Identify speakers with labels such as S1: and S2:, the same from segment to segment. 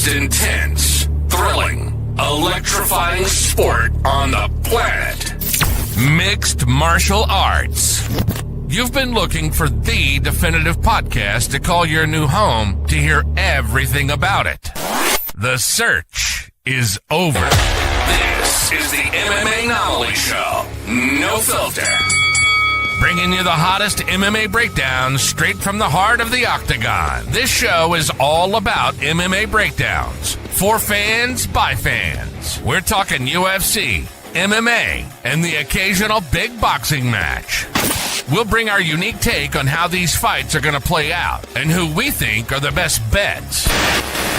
S1: most intense, thrilling, electrifying sport on the planet. Mixed martial arts. You've been looking for the definitive podcast to call your new home to hear everything about it. The search is over. This is the MMAnomaly Show. No filter. Bringing you the hottest MMA breakdowns straight from the heart of the octagon. This show is all about MMA breakdowns. For fans, by fans. We're talking UFC, MMA, and the occasional big boxing match. We'll bring our unique take on how these fights are going to play out and who we think are the best bets.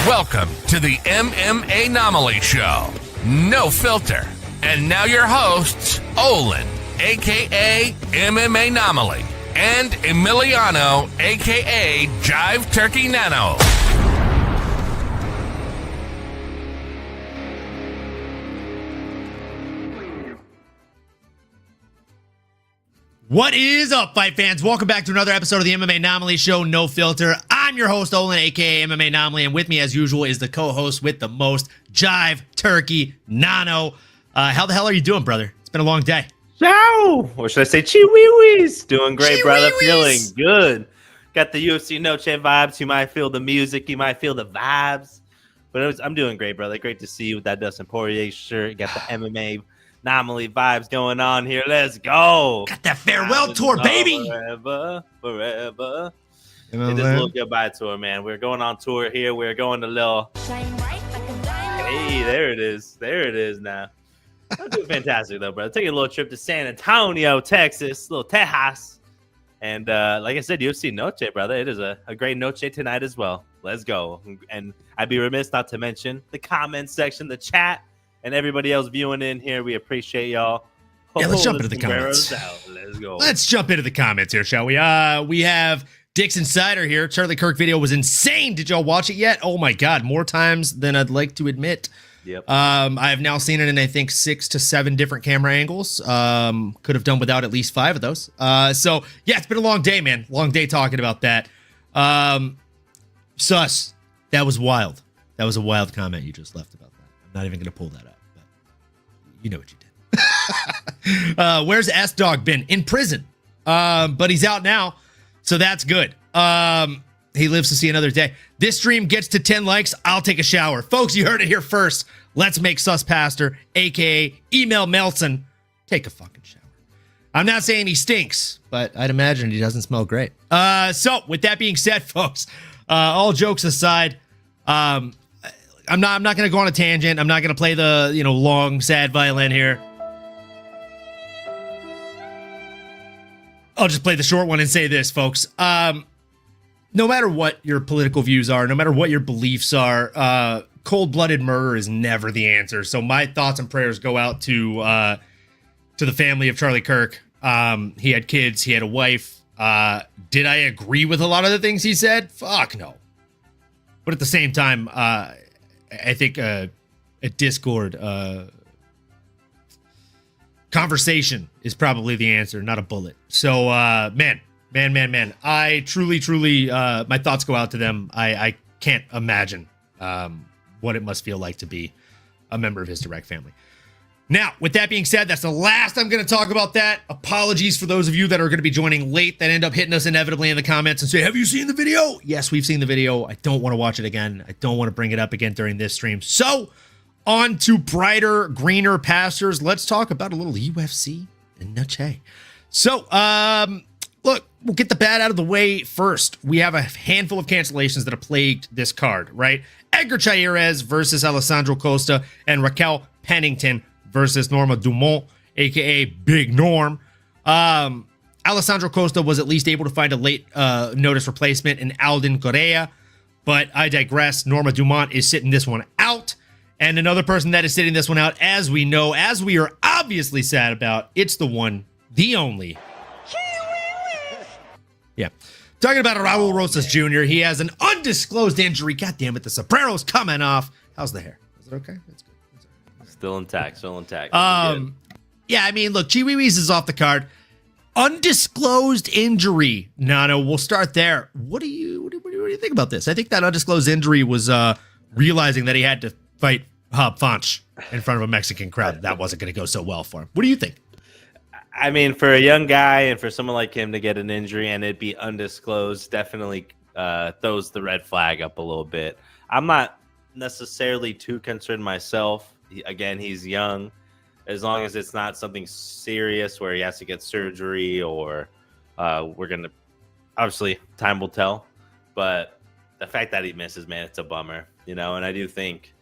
S1: Welcome to the MMAnomaly Show. No filter. And now your hosts, Olin, a.k.a. MMAnomaly, and Emiliano, a.k.a. Jive Turkey Nano.
S2: What is up, fight fans? Welcome back to another episode of the MMAnomaly Show, No Filter. I'm your host, Olin, a.k.a. MMAnomaly, and with me, as usual, is the co-host with the most, Jive Turkey Nano. How the hell are you doing, brother? It's been a long day.
S3: Ciao! Or should I say Chiwiwis? Doing great, brother. Feeling good. Got the UFC Noche vibes. You might feel the music. You might feel the vibes. But I'm doing great, brother. Great to see you with that Dustin Poirier shirt. Got the MMAnomaly vibes going on here. Let's go.
S2: Got that farewell tour, baby.
S3: Forever. It is a little goodbye tour, man. We're going on tour here. We're going to little... Hey, there it is. There it is now. I'm doing fantastic, though, brother. Taking a little trip to San Antonio, Texas, little Tejas. And like I said, UFC Noche, brother. It is a great Noche tonight as well. Let's go. And I'd be remiss not to mention the comment section, the chat, and everybody else viewing in here. We appreciate y'all.
S2: Yeah, let's jump into the comments.
S3: Let's go.
S2: Let's jump into the comments here, shall we? We have Dick's Insider here. Charlie Kirk video was insane. Did y'all watch it yet? Oh, my God. More times than I'd like to admit.
S3: Yep.
S2: I have now seen it in, I think, 6 to 7 different camera angles. Could have done without at least 5 of those. So, yeah, it's been a long day, man. Long day talking about that. Sus, that was wild. That was a wild comment you just left about that. I'm not even going to pull that up, but you know what you did. Where's S-Dog been? In prison. But he's out now, so that's good. He lives to see another day. This stream gets to 10 likes. I'll take a shower. Folks, you heard it here first. Let's make Sus Pastor, a.k.a. Email Melson, take a fucking shower. I'm not saying he stinks, but I'd imagine he doesn't smell great. So, with that being said, folks, all jokes aside, I'm not going to go on a tangent. I'm not going to play the, long, sad violin here. I'll just play the short one and say this, folks. No matter what your political views are, no matter what your beliefs are, cold-blooded murder is never the answer. So my thoughts and prayers go out to the family of Charlie Kirk. He had kids. He had a wife. Did I agree with a lot of the things he said? Fuck no. But at the same time, I think a Discord conversation is probably the answer, not a bullet. So, man. I truly, my thoughts go out to them. I can't imagine what it must feel like to be a member of his direct family. Now, with that being said, that's the last I'm going to talk about that. Apologies for those of you that are going to be joining late that end up hitting us inevitably in the comments and say, have you seen the video? Yes, we've seen the video. I don't want to watch it again. I don't want to bring it up again during this stream. So, on to brighter, greener pastures. Let's talk about a little UFC and Noche. So, look, we'll get the bad out of the way first. We have a handful of cancellations that have plagued this card, right? Edgar Chairez versus Alessandro Costa and Raquel Pennington versus Norma Dumont, a.k.a. Big Norm. Alessandro Costa was at least able to find a late notice replacement in Alden Coria, but I digress. Norma Dumont is sitting this one out. And another person that is sitting this one out, as we know, as we are obviously sad about, it's the one, the only. Yeah. Talking about Raul Rosas Jr. He has an undisclosed injury. God damn it, the Sopranos coming off. How's the hair? Is it okay? That's good.
S3: Still intact.
S2: Yeah, I mean, look, Chiwiwis is off the card. Undisclosed injury. Nano, we'll start there. What do you think about this? I think that undisclosed injury was realizing that he had to fight Hub Fanch in front of a Mexican crowd. That wasn't going to go so well for him. What do you think?
S3: I mean, for a young guy and for someone like him to get an injury and it be undisclosed definitely throws the red flag up a little bit. I'm not necessarily too concerned myself. Again, he's young. As long as it's not something serious where he has to get surgery or we're going to – obviously, time will tell. But the fact that he misses, man, it's a bummer, and I do think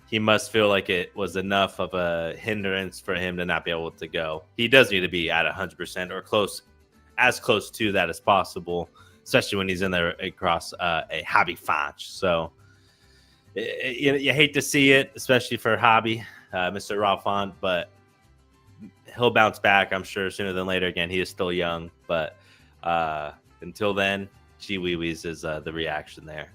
S3: he must feel like it was enough of a hindrance for him to not be able to go. He does need to be at 100% or as close to that as possible, especially when he's in there across a Hobby Fanch. So you hate to see it, especially for Hobby, Mr. Ralphon, but he'll bounce back, I'm sure, sooner than later. Again, he is still young, but until then, gee wee wees is the reaction there.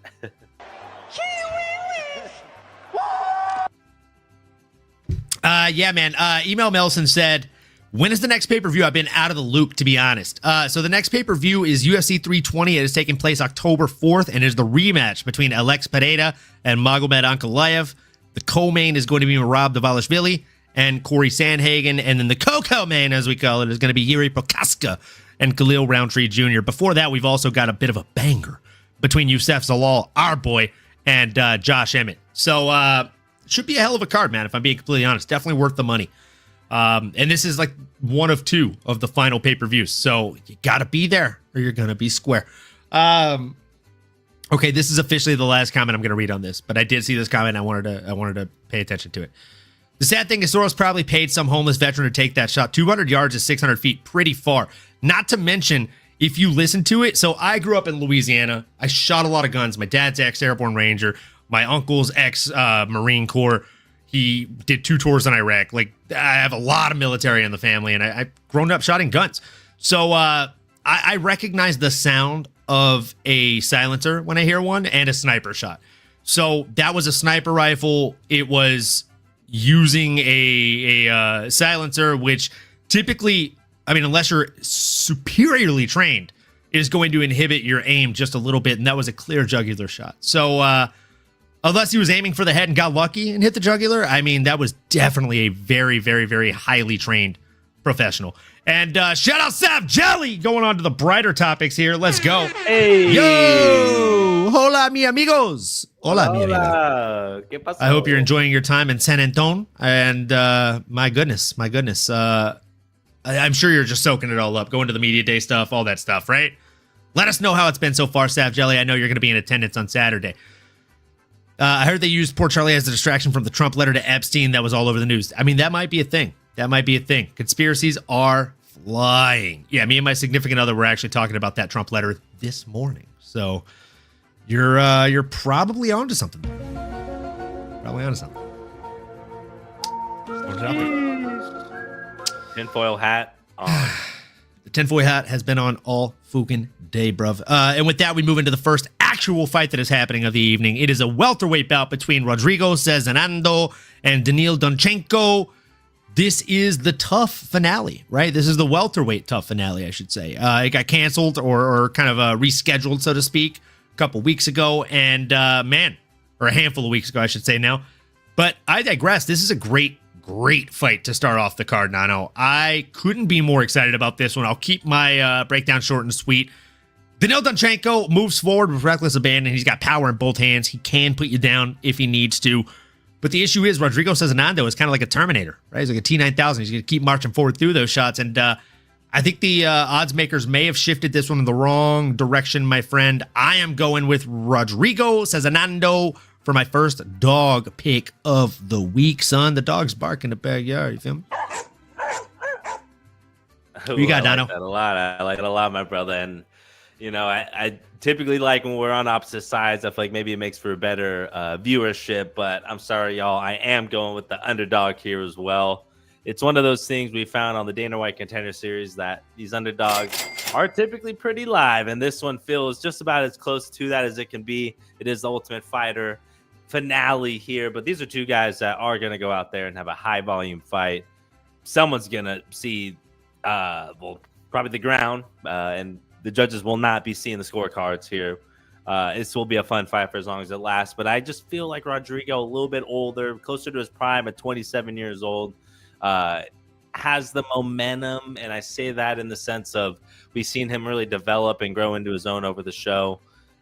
S2: Yeah, man. Email Melson said, when is the next pay-per-view? I've been out of the loop, to be honest. So the next pay-per-view is UFC 320. It is taking place October 4th and is the rematch between Alex Pereira and Magomed Ankalaev. The co-main is going to be Merab Davalishvili and Corey Sandhagen. And then the co-main, as we call it, is going to be Yuri Prokaska and Khalil Roundtree Jr. Before that, we've also got a bit of a banger between Youssef Zalal, our boy, and Josh Emmett. So, should be a hell of a card, man, if I'm being completely honest. Definitely worth the money. And this is like one of two of the final pay-per-views. So you got to be there or you're going to be square. Okay, this is officially the last comment I'm going to read on this, but I did see this comment. I wanted to pay attention to it. The sad thing is Soros probably paid some homeless veteran to take that shot. 200 yards is 600 feet, pretty far. Not to mention, if you listen to it, so I grew up in Louisiana. I shot a lot of guns. My dad's ex-Airborne Ranger. My uncle's ex-Marine Corps. He did 2 tours in Iraq. Like, I have a lot of military in the family, and I've grown up shooting guns. So I recognize the sound of a silencer when I hear one and a sniper shot. So that was a sniper rifle. It was using a silencer, which typically, I mean, unless you're superiorly trained, is going to inhibit your aim just a little bit, and that was a clear jugular shot. So, unless he was aiming for the head and got lucky and hit the jugular, I mean, that was definitely a very, very, very highly trained professional. And shout out Sav Jelly, going on to the brighter topics here. Let's go.
S3: Hey.
S2: Yo. Hola, mi amigos. Hola, mi amigos.
S3: ¿Qué pasó?
S2: I hope you're enjoying your time in San Antonio. And my goodness. I'm sure you're just soaking it all up, going to the media day stuff, all that stuff, right? Let us know how it's been so far, Sav Jelly. I know you're going to be in attendance on Saturday. I heard they used poor Charlie as a distraction from the Trump letter to Epstein that was all over the news. I mean, that might be a thing. Conspiracies are flying. Yeah, me and my significant other were actually talking about that Trump letter this morning. So you're probably onto something.
S3: Tinfoil hat on.
S2: The tinfoil hat has been on all fucking day, bruv. And with that, we move into the first actual fight that is happening of the evening. It is a welterweight bout between Rodrigo Sezinando and Danil Donchenko. This is the tough finale, right? This is the welterweight tough finale, I should say. It got canceled or kind of rescheduled, so to speak, a couple weeks ago. And or a handful of weeks ago, I should say now. But I digress. This is a great fight to start off the card, Nano. I couldn't be more excited about this one. I'll keep my breakdown short and sweet. Danil Donchenko moves forward with reckless abandon. He's got power in both hands. He can put you down if he needs to. But the issue is Rodrigo Sezinando is kind of like a Terminator, right? He's like a T-9000. He's going to keep marching forward through those shots. And I think the odds makers may have shifted this one in the wrong direction, my friend. I am going with Rodrigo Sezinando for my first dog pick of the week, son. The dog's barking in the backyard. You feel me? What you got, Dano?
S3: I like that a lot, my brother. And, I typically like when we're on opposite sides. I feel like maybe it makes for a better viewership. But I'm sorry, y'all. I am going with the underdog here as well. It's one of those things we found on the Dana White Contender Series that these underdogs are typically pretty live. And this one feels just about as close to that as it can be. It is the Ultimate Fighter finale here, but these are two guys that are going to go out there and have a high volume fight. Someone's going to see probably the ground, and the judges will not be seeing the scorecards here. This will be a fun fight for as long as it lasts. But I just feel like Rodrigo, a little bit older, closer to his prime at 27 years old, has the momentum. And I say that in the sense of we've seen him really develop and grow into his own over the show.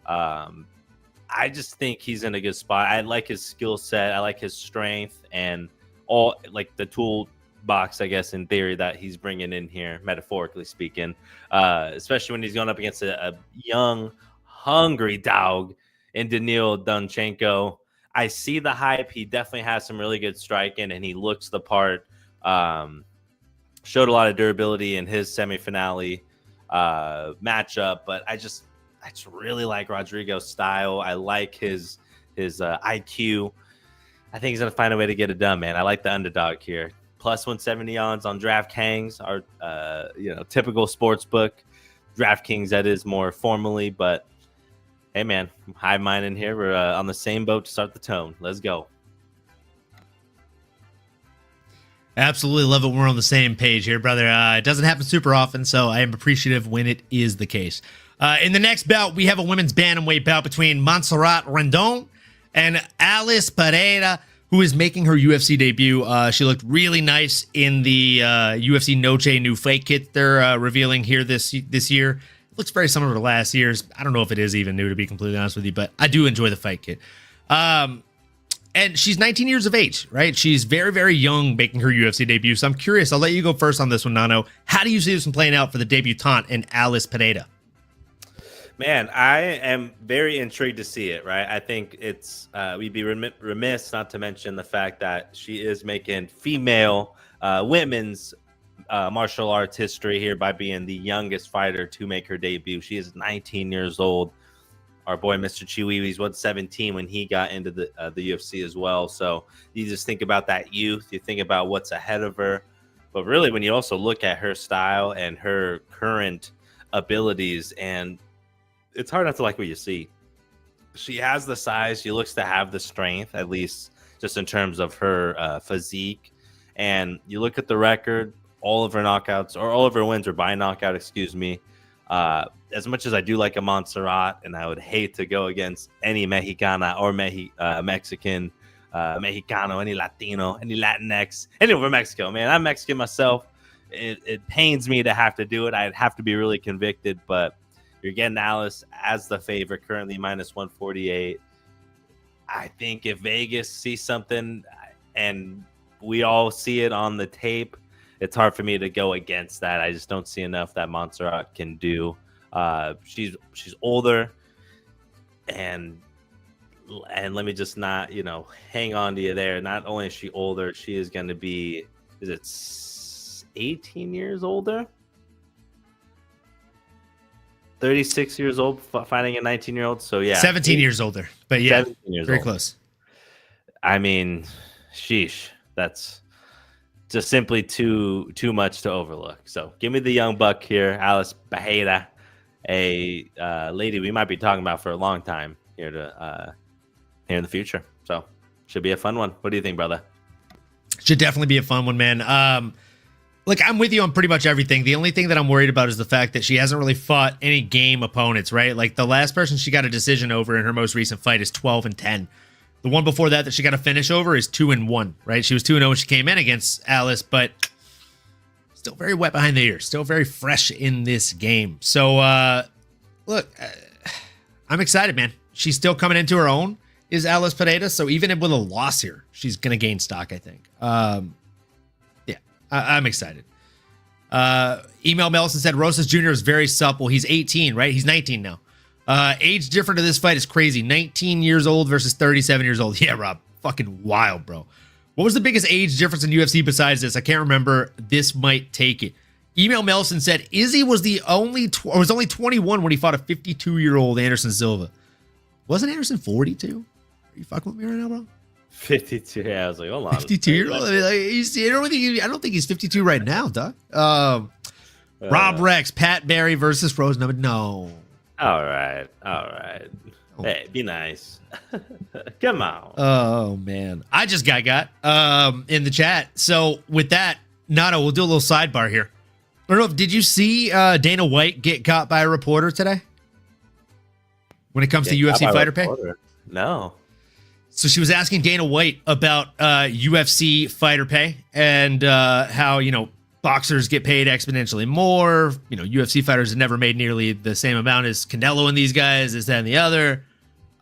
S3: I just think he's in a good spot. I like his skill set. I like his strength and all, like the toolbox, I guess, in theory, that he's bringing in here, metaphorically speaking, especially when he's going up against a young, hungry dog in Danil Donchenko. I see the hype. He definitely has some really good striking, and he looks the part. Showed a lot of durability in his semifinale matchup, but I just really like Rodrigo's style. I like his IQ. I think he's gonna find a way to get it done, man. I like the underdog here. Plus 170 odds on DraftKings, our typical sports book. DraftKings, that is more formally, but hey, man, hive mind in here. We're on the same boat to start the tone. Let's go.
S2: Absolutely love it when we're on the same page here, brother. It doesn't happen super often, so I am appreciative when it is the case. In the next bout, we have a women's bantamweight bout between Montserrat Rendon and Alice Pereira, who is making her UFC debut. She looked really nice in the UFC Noche new fight kit they're revealing here this year. It looks very similar to last year's. I don't know if it is even new, to be completely honest with you, but I do enjoy the fight kit. And she's 19 years of age, right? She's very, very young making her UFC debut. So I'm curious. I'll let you go first on this one, Nano. How do you see this one playing out for the debutante in Alice Pereira?
S3: Man, I am very intrigued to see it, right? I think it's we'd be remiss not to mention the fact that she is making female women's martial arts history here by being the youngest fighter to make her debut. She is 19 years old. Our boy, Mr. Chiwiwi's, was 17 when he got into the UFC as well. So you just think about that youth. You think about what's ahead of her. But really, when you also look at her style and her current abilities, and it's hard not to like what you see. She has the size. She looks to have the strength, at least just in terms of her physique. And you look at the record, all of her knockouts, or all of her wins are by knockout, excuse me. As much as I do like a Montserrat, and I would hate to go against any Mexicana or Mexican, Mexicano, any Latino, any Latinx, any over Mexico, man. I'm Mexican myself. It pains me to have to do it. I'd have to be really convicted, but you're getting Alice as the favorite, currently minus 148. I think if Vegas sees something and we all see it on the tape, it's hard for me to go against that. I just don't see enough that Montserrat can do. She's older, and let me just not, hang on to you there. Not only is she older, she is going to be, is it 18 years older? 36 years old, fighting a 19-year-old. So yeah,
S2: 17 years older, but yeah, very
S3: old.
S2: close.
S3: I mean, sheesh, that's just simply too much to overlook. So give me the young buck here, Alice Pereira, a lady we might be talking about for a long time here in the future. So should be a fun one. What do you think, brother?
S2: Should definitely be a fun one, man. Look, I'm with you on pretty much everything. The only thing that I'm worried about is the fact that she hasn't really fought any game opponents, right? Like the last person she got a decision over in her most recent fight is 12-10. The one before that she got a finish over is 2-1, right? She was 2-0 when she came in against Alice, but still very wet behind the ears, still very fresh in this game. So, look, I'm excited, man. She's still coming into her own, is Alice Pereira. So even with a loss here, she's going to gain stock, I think. I'm excited. Email Melson said Rosas Jr. is very supple. He's 18, right? He's 19 now. Age different to this fight is crazy. 19 years old versus 37 years old. Yeah, Rob. Fucking wild, bro. What was the biggest age difference in UFC besides this? I can't remember. This might take it. Email Melson said Izzy was only 21 when he fought a 52-year-old Anderson Silva. Wasn't Anderson 42? Are you fucking with me right now, bro?
S3: 52. Yeah, I was like, hold on.
S2: 52-year-old. I don't think he's 52 right now, Doug. Rob Rex, Pat Barry versus Rose. No.
S3: All right. Hey, be nice. Come on.
S2: Oh man, I just got in the chat. So with that, Nano, we'll do a little sidebar here. I don't know. Did you see Dana White get caught by a reporter today? when it comes to UFC fighter pay?
S3: No.
S2: So she was asking Dana White about UFC fighter pay and how, boxers get paid exponentially more. UFC fighters have never made nearly the same amount as Canelo and these guys, this, that, and the other.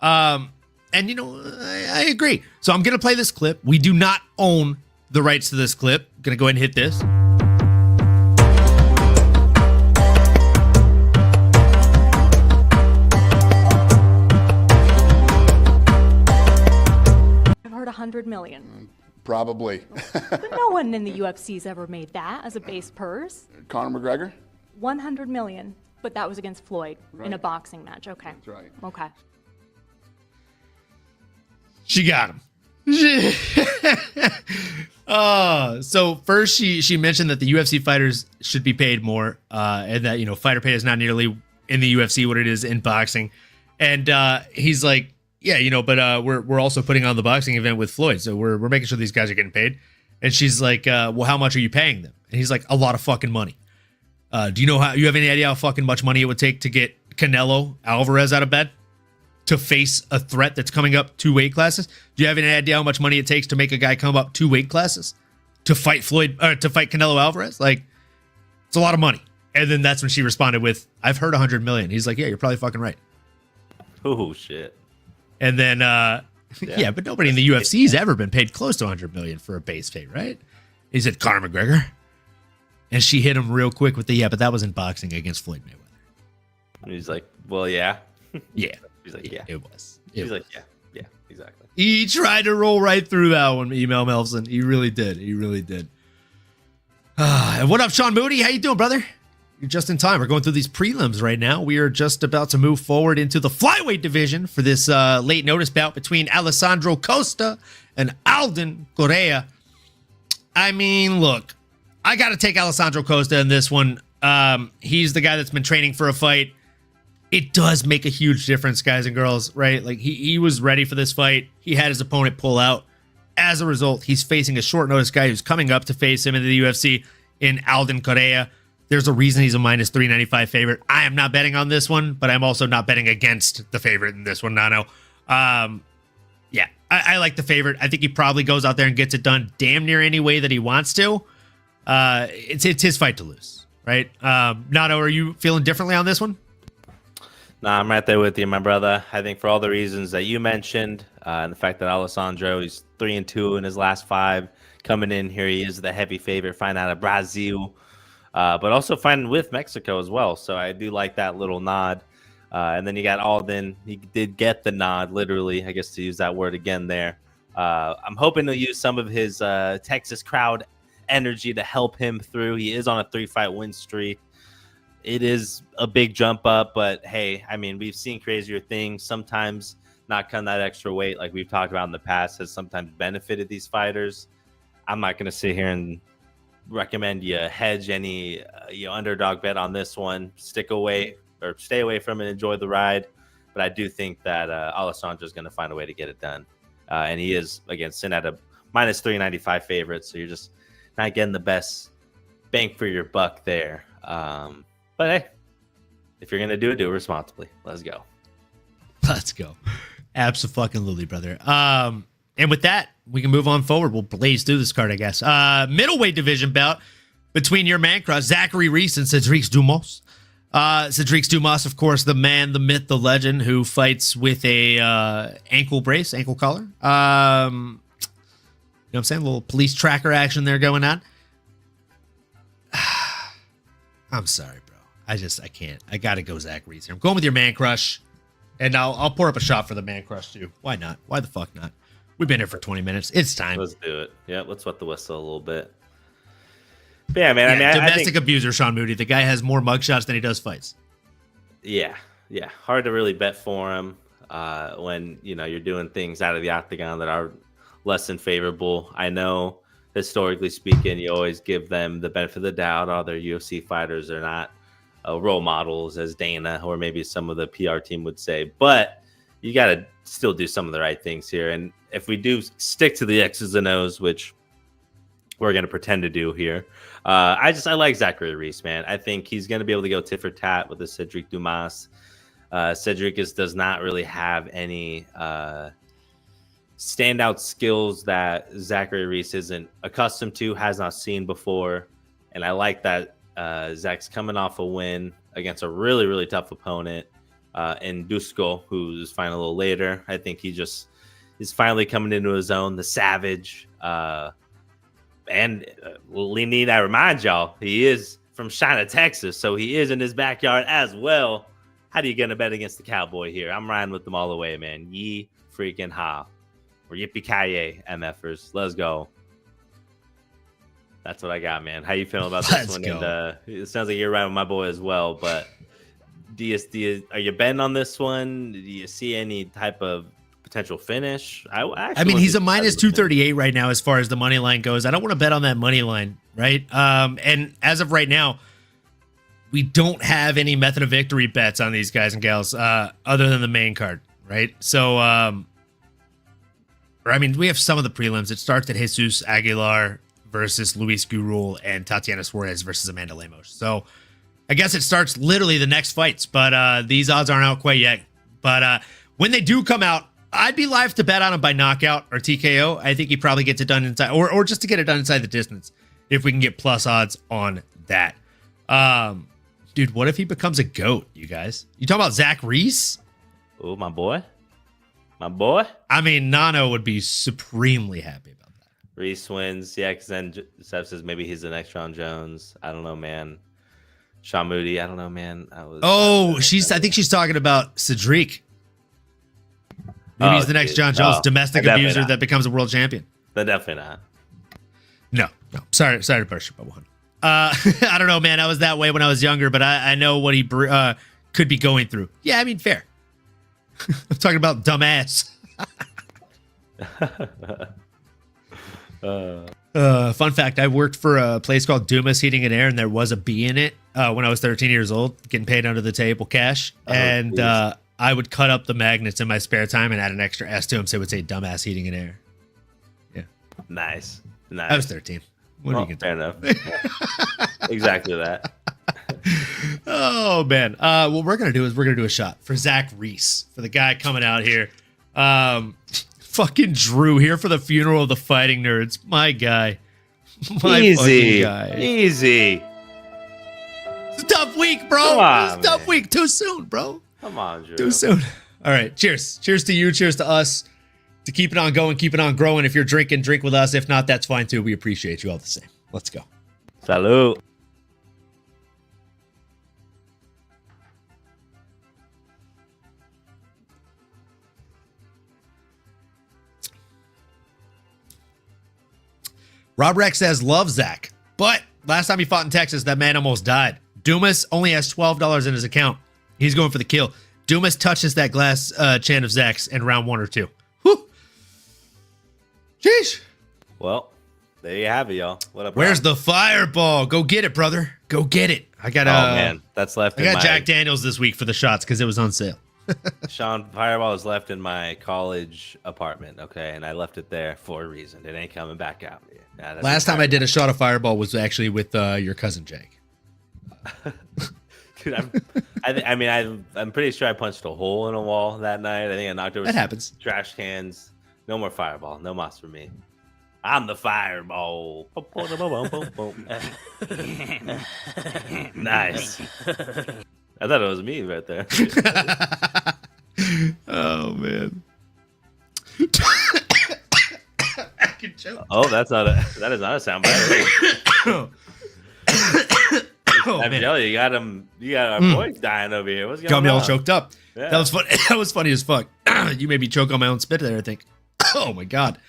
S2: And, I agree. So I'm going to play this clip. We do not own the rights to this clip. I'm going to go ahead and hit this.
S4: I've heard 100 million.
S5: Probably.
S4: But no one in the UFC's ever made that as a base purse.
S5: Conor McGregor?
S4: 100 million, but that was against Floyd in a
S5: Right.
S4: boxing match. Okay.
S5: That's right.
S4: Okay.
S2: She got him. So first she mentioned that the UFC fighters should be paid more, and that fighter pay is not nearly in the UFC what it is in boxing. And he's like, yeah, but we're also putting on the boxing event with Floyd, so we're making sure these guys are getting paid. And she's like, well, how much are you paying them? And he's like, a lot of fucking money. Do you have any idea how fucking much money it would take to get Canelo Alvarez out of bed to face a threat that's coming up 2 weight classes? Do you have any idea how much money it takes to make a guy come up 2 weight classes to fight Canelo Alvarez? Like, it's a lot of money. And then that's when she responded with, I've heard 100 million. He's like, yeah, you're probably fucking right.
S3: Oh shit.
S2: And then, yeah, but nobody in the UFC's ever been paid close to 100 million for a base pay, right? He said, Conor McGregor. And she hit him real quick with but that was in boxing against Floyd Mayweather.
S3: And he's like, well, yeah.
S2: Yeah.
S3: He's like, yeah.
S2: It was.
S3: He's like, yeah, exactly.
S2: He tried to roll right through that one, Email Melvin. He really did. He really did. And what up, Sean Moody? How you doing, brother? You're just in time. We're going through these prelims right now. We are just about to move forward into the flyweight division for this late notice bout between Alessandro Costa and Alden Coria. I mean, look, I got to take Alessandro Costa in this one. He's the guy that's been training for a fight. It does make a huge difference, guys and girls, right? Like, he was ready for this fight. He had his opponent pull out. As a result, he's facing a short notice guy who's coming up to face him in the UFC in Alden Coria. There's a reason he's a minus 395 favorite. I am not betting on this one, but I'm also not betting against the favorite in this one, Nano. Yeah, I like the favorite. I think he probably goes out there and gets it done damn near any way that he wants to. It's his fight to lose, right? Nano, are you feeling differently on this one?
S3: Nah, I'm right there with you, my brother. I think for all the reasons that you mentioned, and the fact that Alessandro, he's 3-2 in his last 5. Coming in here, he is the heavy favorite, fighting out of Brazil. But also fighting with Mexico as well. So I do like that little nod. And then you got Alden. He did get the nod, literally, I guess to use that word again there. I'm hoping to use some of his Texas crowd energy to help him through. He is on a 3-fight win streak. It is a big jump up, but hey, I mean, we've seen crazier things. Sometimes not cutting that extra weight, like we've talked about in the past, has sometimes benefited these fighters. I'm not going to sit here and recommend you hedge any underdog bet on this one. Stay away from it, enjoy the ride. But I do think that Alessandro is going to find a way to get it done. And he is, again, sitting at a minus 395 favorite. So you're just not getting the best bang for your buck there. But hey, if you're going to do it responsibly. Let's go.
S2: Let's go. Absolutely, brother. And with that, we can move on forward. We'll blaze through this card, I guess. Middleweight division bout between your man crush, Zachary Reese and Sedriques Dumas. Sedriques Dumas, of course, the man, the myth, the legend, who fights with a ankle collar. You know what I'm saying? A little police tracker action there going on. I'm sorry, bro. I can't. I gotta go Zach Reese here. I'm going with your man crush. And I'll pour up a shot for the man crush too. Why not? Why the fuck not? We've been here for 20 minutes. It's time.
S3: Let's do it. Yeah, let's wet the whistle a little bit. But yeah, man. I mean,
S2: domestic abuser Sean Moody. The guy has more mugshots than he does fights.
S3: Yeah. Hard to really bet for him when you're doing things out of the octagon that are less than favorable. I know, historically speaking, you always give them the benefit of the doubt. Other UFC fighters are not role models, as Dana or maybe some of the PR team would say. But you got to still do some of the right things here. And if we do stick to the X's and O's, which we're going to pretend to do here, I like Zachary Reese, man. I think he's going to be able to go tit for tat with the Sedriques Dumas. Sedriques does not really have any standout skills that Zachary Reese isn't accustomed to, has not seen before. And I like that Zach's coming off a win against a really, really tough opponent in Dusko, who's finally a little later. I think he just is finally coming into his own, the savage. And we need to remind y'all, he is from China, Texas, so he is in his backyard as well. How do you get a bet against the Cowboy here? I'm riding with them all the way, man. Ye freaking ha. Or yippee-ki-yay, MFers. Let's go. That's what I got, man. How you feeling about this one? And it sounds like you're riding with my boy as well, but are you betting on this one? Do you see any type of potential finish?
S2: I mean, he's a minus 238 right now as far as the money line goes. I don't want to bet on that money line, right? And as of right now, we don't have any method of victory bets on these guys and gals other than the main card, right? So, we have some of the prelims. It starts at Jesus Aguilar versus Luis Gurule and Tatiana Suarez versus Amanda Lemos. So I guess it starts literally the next fights, but these odds aren't out quite yet. But when they do come out, I'd be live to bet on him by knockout or TKO. I think he probably gets it done inside, or just to get it done inside the distance, if we can get plus odds on that. Dude, what if he becomes a GOAT, you guys? You talking about Zach Reese?
S3: Oh, my boy. My boy.
S2: I mean, Nano would be supremely happy about that.
S3: Reese wins. Yeah, because then Seth says maybe he's the next John Jones. I don't know, man. Sean Moody. I don't know, man. I
S2: think she's talking about Sedriques. Maybe he's the next John Jones, domestic abuser that becomes a world champion.
S3: Then definitely not.
S2: No. Sorry to burst your bubble, honey. I don't know, man. I was that way when I was younger, but I know what he could be going through. Yeah, I mean, fair. I'm talking about dumbass. Fun fact, I worked for a place called Dumas Heating and Air, and there was a bee in it when I was 13 years old, getting paid under the table cash. I would cut up the magnets in my spare time and add an extra S to them so it would say dumbass heating and air. Yeah.
S3: Nice.
S2: I was 13. What are you
S3: fair enough. Exactly that.
S2: Oh, man. What we're going to do is we're going to do a shot for Zach Reese, for the guy coming out here. Fucking Drew here for the funeral of the fighting nerds. My guy.
S3: Easy.
S2: Guy.
S3: Easy.
S2: It's a tough week, bro. It's a tough week. Too soon, bro.
S3: Come on, Drew.
S2: Too soon. All right. Cheers. Cheers to you. Cheers to us. To keep it on going, keep it on growing. If you're drinking, drink with us. If not, that's fine too. We appreciate you all the same. Let's go.
S3: Salud.
S2: Rob Rex says, love Zach. But last time he fought in Texas, that man almost died. Dumas only has $12 in his account. He's going for the kill. Dumas touches that glass chant of Zach's in round 1 or 2. Whew. Jeez.
S3: Well, there you have it, y'all. What up?
S2: Where's the fireball? Go get it, brother. Go get it. I got
S3: man, that's left.
S2: I got Jack Daniels this week for the shots because it was on sale.
S3: Sean, fireball is left in my college apartment, okay, and I left it there for a reason. It ain't coming back out. Yeah,
S2: last time I did a shot of fireball was actually with your cousin Jake.
S3: Dude, I'm pretty sure I punched a hole in a wall that night. I think I knocked over
S2: that happens.
S3: Trash cans. No more fireball. No mas for me. I'm the fireball. Nice. I thought it was me right there.
S2: Oh, man.
S3: Oh, that is not a soundbite. I'm telling you, you got our boys dying over here. What's going on?
S2: Got me all choked up.
S3: Yeah.
S2: That was fun. That was funny as fuck. You made me choke on my own spit there, I think. Oh my god.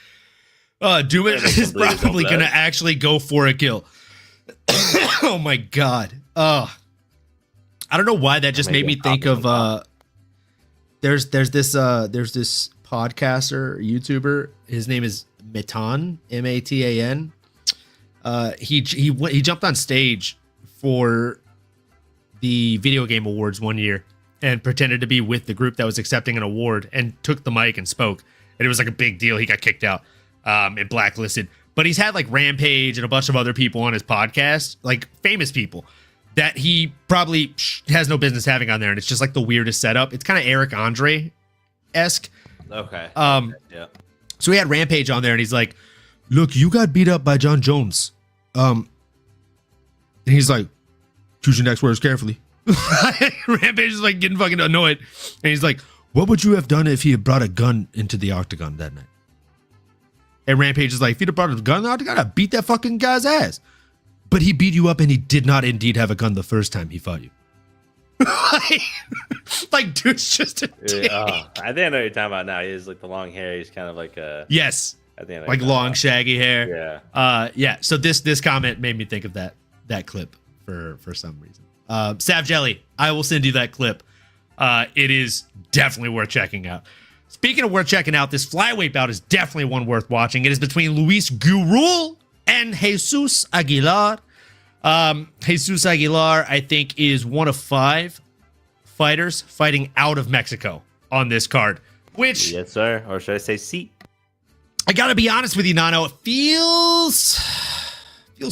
S2: Dumas is probably gonna actually go for a kill. Oh my god. I don't know why that just made me think of there's this podcaster, YouTuber. His name is Matan, Matan. He jumped on stage for the video game awards one year and pretended to be with the group that was accepting an award and took the mic and spoke. And it was like a big deal. He got kicked out and blacklisted. But he's had like Rampage and a bunch of other people on his podcast, like famous people. that he probably has no business having on there, and it's just like the weirdest setup. It's kind of Eric Andre-esque.
S3: Okay. Yeah.
S2: So he had Rampage on there, and he's like, "Look, you got beat up by John Jones." And he's like, "Choose your next words carefully." Rampage is like getting fucking annoyed, and he's like, "What would you have done if he had brought a gun into the octagon that night?" And Rampage is like, "If he'd have brought a gun in the octagon, I'd beat that fucking guy's ass." But he beat you up, and he did not indeed have a gun the first time he fought you. Like, dude's just a dick.
S3: I think I know what you're talking about now. He has like the long hair. He's kind of like a
S2: yes,
S3: I think I know
S2: like
S3: what you're
S2: long
S3: talking
S2: shaggy hair.
S3: Yeah.
S2: Yeah. So this comment made me think of that clip for some reason. Sav Jelly, I will send you that clip. It is definitely worth checking out. Speaking of worth checking out, this flyweight bout is definitely one worth watching. It is between Luis Gurule and Jesus Aguilar. Jesus Aguilar, I think, is one of 5 fighters fighting out of Mexico on this card. Which,
S3: yes, sir. Or should I say, see?
S2: I gotta be honest with you, Nano. It feels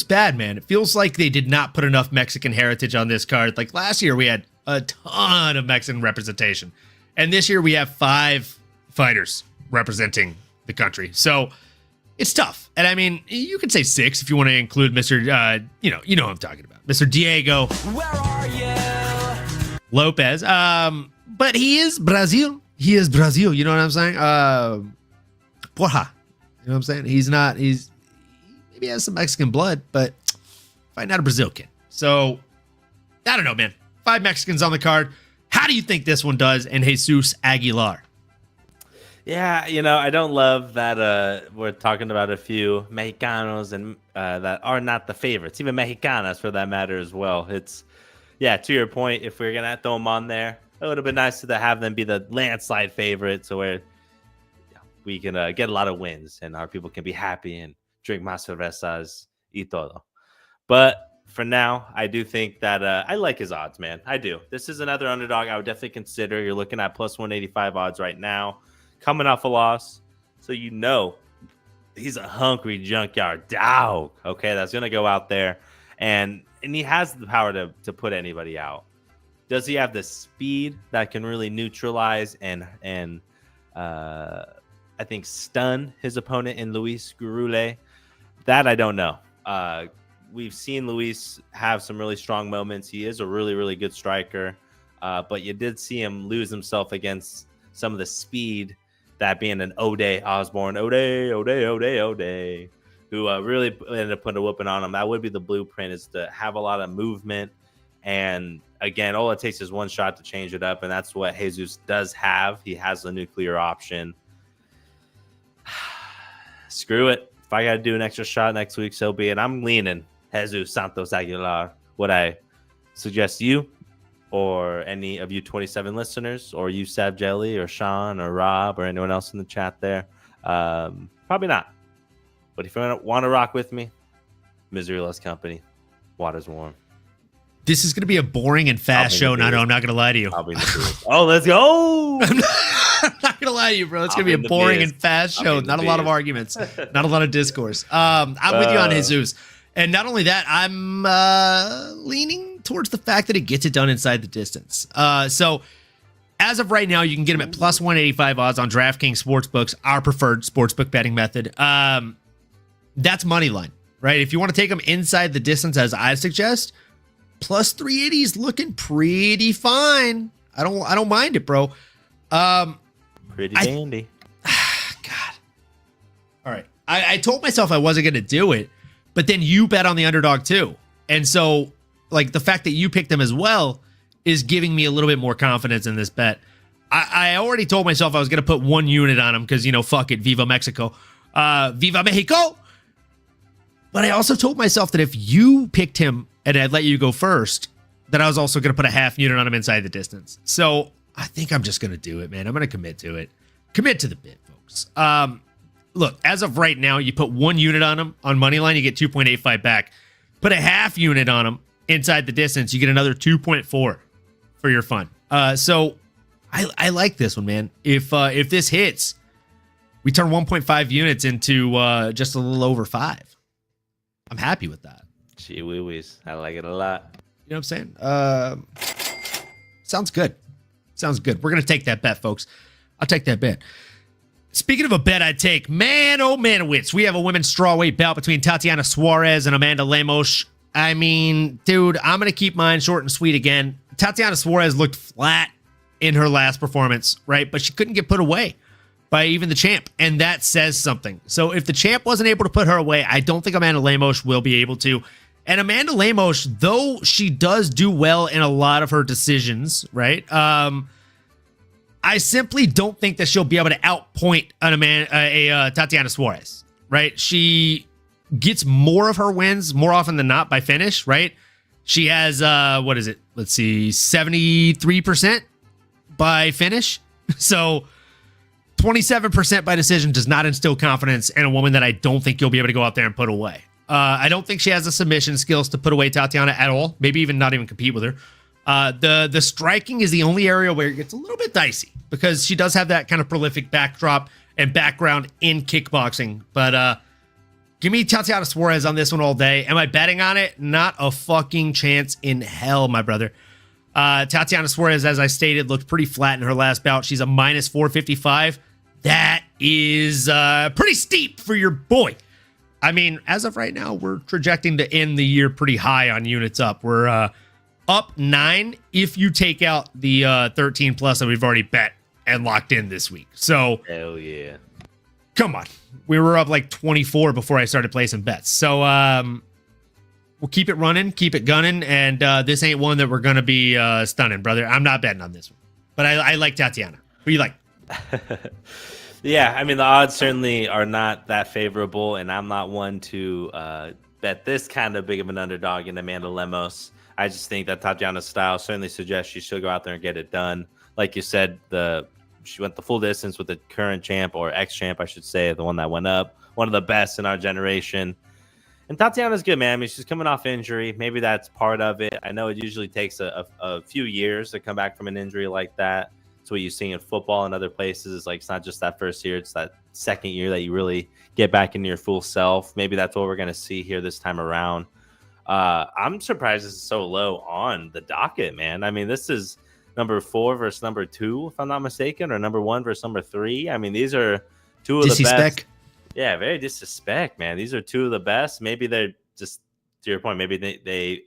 S2: bad, man. It feels like they did not put enough Mexican heritage on this card. Like last year, we had a ton of Mexican representation, and this year we have 5 fighters representing the country. So it's tough. And I mean, you could say 6 if you want to include Mr. You know what I'm talking about, Mr. Diego. Where are you? Lopez. But he is Brazil. He is Brazil. You know what I'm saying? Porra. You know what I'm saying? Maybe has some Mexican blood, but fighting out a Brazil kid. So I don't know, man. 5 Mexicans on the card. How do you think this one does? And Jesus Aguilar.
S3: Yeah, I don't love that we're talking about a few Mexicanos and that are not the favorites, even Mexicanas for that matter as well. It's, to your point, if we're going to throw them on there, it would have been nice to have them be the landslide favorites so where we can get a lot of wins and our people can be happy and drink más cervezas y todo. But for now, I do think that I like his odds, man. I do. This is another underdog I would definitely consider. You're looking at plus 185 odds right now. Coming off a loss, so he's a hungry junkyard dog. Okay, that's gonna go out there, and he has the power to put anybody out. Does he have the speed that can really neutralize and I think stun his opponent in Luis Gurule? That I don't know. We've seen Luis have some really strong moments. He is a really, really good striker, but you did see him lose himself against some of the speed. That being an Ode Osborne, who really ended up putting a whooping on him. That would be the blueprint, is to have a lot of movement. And again, all it takes is one shot to change it up. And that's what Jesus does have. He has a nuclear option. Screw it. If I got to do an extra shot next week, so be it. I'm leaning Jesus Santos Aguilar. Would I suggest you? Or any of you 27 listeners, or you Sav Jelly, or Sean, or Rob, or anyone else in the chat there? Probably not. But if you want to rock with me, misery loves company. Water's warm.
S2: This is going to be a boring and fast show. No, I'm not going to lie to you.
S3: I'll be in the Oh, let's go.
S2: I'm not going to lie to you, bro. It's going to be a boring and fast show. Not a lot of arguments. Not a lot of discourse. I'm with you on Jesus. And not only that, I'm leaning towards the fact that it gets it done inside the distance. So as of right now, you can get them at plus 185 odds on DraftKings Sportsbooks, our preferred sportsbook betting method. That's money line, right? If you want to take them inside the distance, as I suggest, plus 380 is looking pretty fine. I don't mind it, bro.
S3: Pretty dandy.
S2: God. All right. I told myself I wasn't going to do it, but then you bet on the underdog too. And so, like, the fact that you picked them as well is giving me a little bit more confidence in this bet. I already told myself I was going to put 1 unit on him because, fuck it, Viva Mexico. Viva Mexico! But I also told myself that if you picked him and I'd let you go first, that I was also going to put a half unit on him inside the distance. So I think I'm just going to do it, man. I'm going to commit to it. Commit to the bit, folks. Look, as of right now, you put 1 unit on him on Moneyline, you get 2.85 back. Put a half unit on him inside the distance, you get another 2.4 for your fun. So I like this one, man. If this hits, we turn 1.5 units into just a little over 5. I'm happy with that.
S3: Gee wee-wees. I like it a lot.
S2: You know what I'm saying? Sounds good. Sounds good. We're going to take that bet, folks. I'll take that bet. Speaking of a bet I'd take, man, oh manowitz, we have a women's strawweight bout between Tatiana Suarez and Amanda Lemos. I mean, dude, I'm going to keep mine short and sweet again. Tatiana Suarez looked flat in her last performance, right? But she couldn't get put away by even the champ, and that says something. So if the champ wasn't able to put her away, I don't think Amanda Lemos will be able to. And Amanda Lemos, though she does do well in a lot of her decisions, right? I simply don't think that she'll be able to outpoint Tatiana Suarez, right? She gets more of her wins more often than not by finish, right? She has, 73% by finish. So 27% by decision does not instill confidence in a woman that I don't think you'll be able to go out there and put away. I don't think she has the submission skills to put away Tatiana at all. Maybe even not even compete with her. The striking is the only area where it gets a little bit dicey because she does have that kind of prolific backdrop and background in kickboxing. But give me Tatiana Suarez on this one all day. Am I betting on it? Not a fucking chance in hell, my brother. Tatiana Suarez, as I stated, looked pretty flat in her last bout. She's a minus 455. That is pretty steep for your boy. I mean, as of right now, we're projecting to end the year pretty high on units up. We're up 9 if you take out the 13 plus that we've already bet and locked in this week. So
S3: hell yeah.
S2: Come on. We were up like 24 before I started placing bets. So we'll keep it running, keep it gunning, and this ain't one that we're going to be stunning, brother. I'm not betting on this one. But I like Tatiana. Who you like?
S3: Yeah, I mean, the odds certainly are not that favorable, and I'm not one to bet this kind of big of an underdog in Amanda Lemos. I just think that Tatiana's style certainly suggests she should go out there and get it done. Like you said, she went the full distance with the current champ, or ex-champ, I should say, the one that went up. One of the best in our generation. And Tatiana's good, man. I mean, she's coming off injury. Maybe that's part of it. I know it usually takes a few years to come back from an injury like that. It's what you see in football and other places. It's like, it's not just that first year. It's that second year that you really get back into your full self. Maybe that's what we're going to see here this time around. I'm surprised this is so low on the docket, man. I mean, this is number 4 versus number 2, if I'm not mistaken, or number 1 versus number 3. I mean, these are two of the best. Yeah, very disrespect, man. These are two of the best. Maybe they're just, to your point, maybe they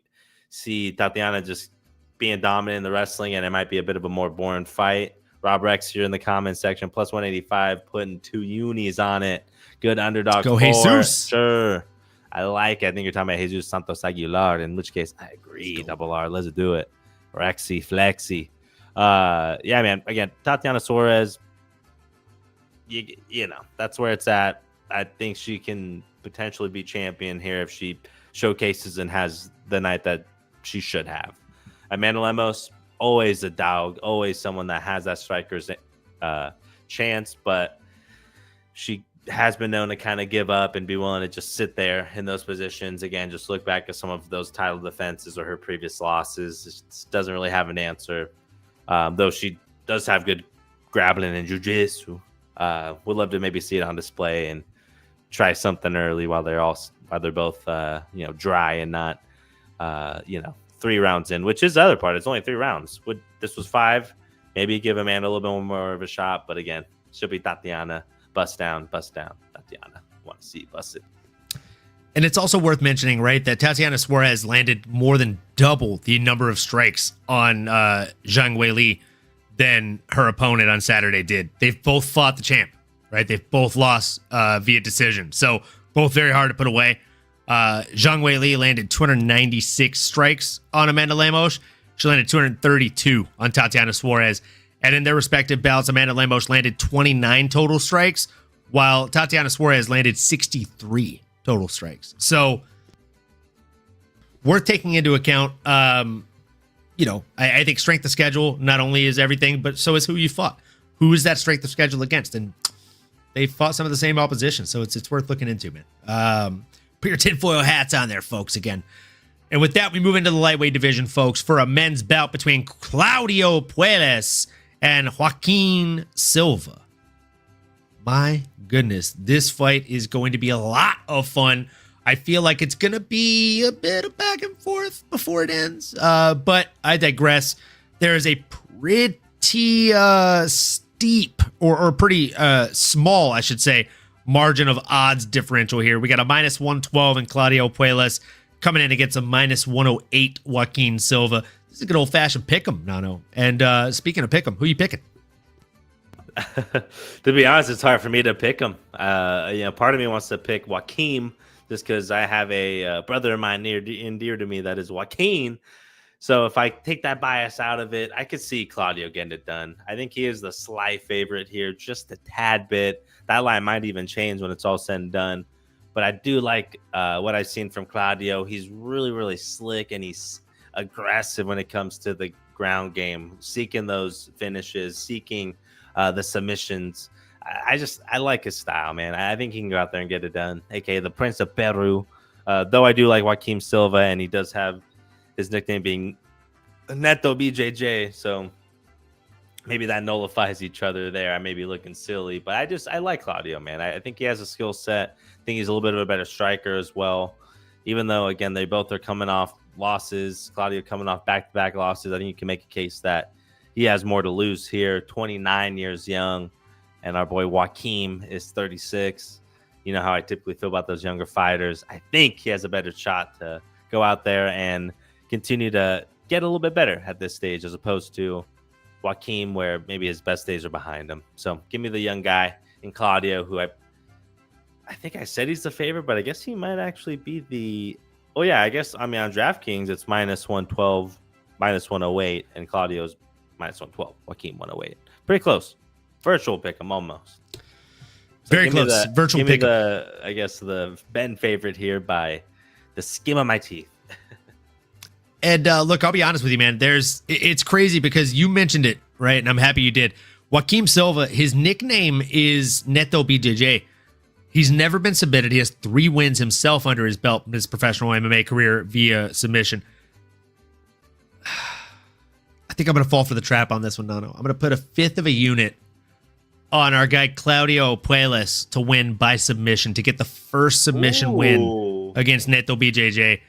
S3: see Tatiana just being dominant in the wrestling, and it might be a bit of a more boring fight. Rob Rex here in the comments section, plus 185, putting 2 unis on it. Good underdog.
S2: Go Jesus.
S3: Sure. I like it. I think you're talking about Jesus Santos Aguilar, in which case I agree. Double R. Let's do it. Rexy, flexy. Yeah, man. Again, Tatiana Suarez, you know, that's where it's at. I think she can potentially be champion here if she showcases and has the night that she should have. Amanda Lemos, always a dog, always someone that has that striker's chance, but she has been known to kind of give up and be willing to just sit there in those positions. Again, just look back at some of those title defenses or her previous losses. Just doesn't really have an answer, though she does have good grappling and jiu-jitsu. Would love to maybe see it on display and try something early while they're both dry and not 3 rounds in, which is the other part. It's only 3 rounds. This was 5, maybe give Amanda a little bit more of a shot, but again, she'll be Tatiana. Bust down, Tatiana. Want to see busted.
S2: And it's also worth mentioning, right, that Tatiana Suarez landed more than double the number of strikes on Zhang Weili than her opponent on Saturday did. They've both fought the champ, right? They've both lost via decision. So both very hard to put away. Zhang Weili landed 296 strikes on Amanda Lemos. She landed 232 on Tatiana Suarez. And in their respective bouts, Amanda Lemos landed 29 total strikes, while Tatiana Suarez landed 63 total strikes. So, worth taking into account. I think strength of schedule not only is everything, but so is who you fought. Who is that strength of schedule against? And they fought some of the same opposition, so it's worth looking into, man. Put your tinfoil hats on there, folks, again. And with that, we move into the lightweight division, folks, for a men's bout between Claudio Puelles and Joaquim Silva. My goodness, this fight is going to be a lot of fun. I feel like it's going to be a bit of back and forth before it ends. But I digress. There is a pretty steep or pretty small, I should say, margin of odds differential here. We got a minus 112 in Claudio Puelles coming in against a minus 108 Joaquim Silva. This is a good old-fashioned pick'em, Nano. And speaking of pick'em, who you picking?
S3: To be honest, it's hard for me to pick him. Part of me wants to pick Joaquim just because I have a brother of mine near and dear to me that is Joaquim. So if I take that bias out of it, I could see Claudio getting it done. I think he is the slight favorite here, just a tad bit. That line might even change when it's all said and done. But I do like what I've seen from Claudio. He's really, really slick, and he's aggressive when it comes to the ground game, seeking those finishes, seeking the submissions. I like his style, man. I think he can go out there and get it done. AKA the Prince of Peru. Though I do like Joaquim Silva, and he does have his nickname being Neto BJJ, so maybe that nullifies each other there. I may be looking silly, but I like Claudio, man. I think he has a skill set. I think he's a little bit of a better striker as well. Even though, again, they both are coming off losses. Claudio coming off back-to-back losses. I think you can make a case that he has more to lose here. 29 years young, and our boy Joaquim is 36. You know how I typically feel about those younger fighters. I think he has a better shot to go out there and continue to get a little bit better at this stage, as opposed to Joaquim, where maybe his best days are behind him. So give me the young guy in Claudio, who I think I said he's the favorite, but I guess he might actually be the. Oh yeah, I guess on DraftKings it's minus 112, minus 108, and Claudio's minus 112. Joaquim 108. Pretty close. Virtual pick him almost. So
S2: very close. Virtual pick.
S3: I guess the Ben favorite here by the skin of my teeth.
S2: And look, I'll be honest with you, man. It's crazy because you mentioned it, right? And I'm happy you did. Joaquim Silva, his nickname is Neto BJJ. He's never been submitted. He has 3 wins himself under his belt in his professional MMA career via submission. I think I'm going to fall for the trap on this one, Nano. I'm going to put a 1/5 of a unit on our guy Claudio Puelles to win by submission, to get the first submission win against Neto BJJ.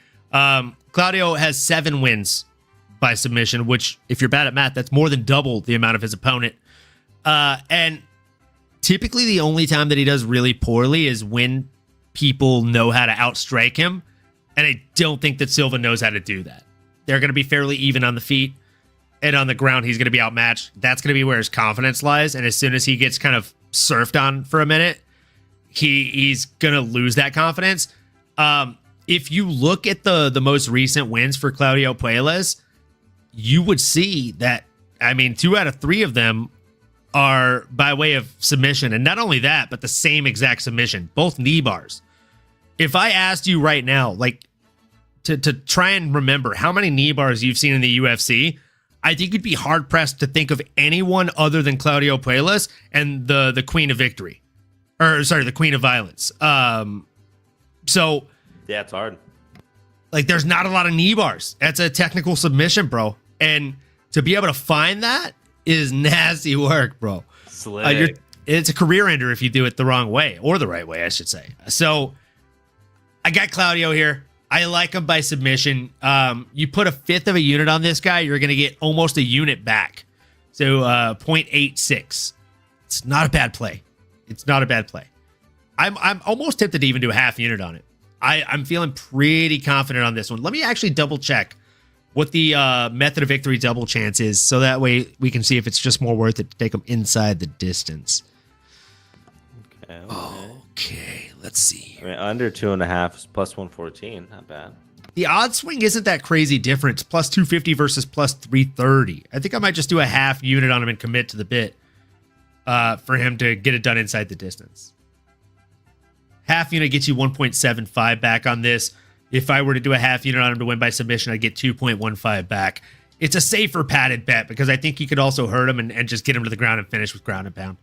S2: Claudio has 7 wins by submission, which, if you're bad at math, that's more than double the amount of his opponent. And typically the only time that he does really poorly is when people know how to outstrike him. And I don't think that Silva knows how to do that. They're going to be fairly even on the feet, and on the ground, he's going to be outmatched. That's going to be where his confidence lies. And as soon as he gets kind of surfed on for a minute, he's going to lose that confidence. If you look at the most recent wins for Claudio Puelles, you would see that, 2 out of 3 of them are by way of submission. And not only that, but the same exact submission, both knee bars. If I asked you right now, to try and remember how many knee bars you've seen in the UFC, I think you'd be hard-pressed to think of anyone other than Claudio Puelles and the Queen of Victory. The Queen of Violence. So...
S3: yeah, it's hard.
S2: There's not a lot of knee bars. That's a technical submission, bro. And to be able to find that is nasty work, bro.
S3: Slick.
S2: It's a career ender if you do it the wrong way, or the right way, I should say. So I got Claudio here. I like him by submission. You put a 1/5 of a unit on this guy, you're going to get almost a unit back. So 0.86. It's not a bad play. It's not a bad play. I'm almost tempted to even do a half unit on it. I'm feeling pretty confident on this one. Let me actually double check what the method of victory double chance is, so that way we can see if it's just more worth it to take them inside the distance. Okay, let's see.
S3: Under 2.5 is plus 114. Not bad.
S2: The odd swing isn't that crazy different. It's plus 250 versus plus 330. I think I might just do a half unit on him and commit to the bit for him to get it done inside the distance. Half unit gets you 1.75 back on this. If I were to do a half unit on him to win by submission, I'd get 2.15 back. It's a safer padded bet because I think you could also hurt him and just get him to the ground and finish with ground and pound.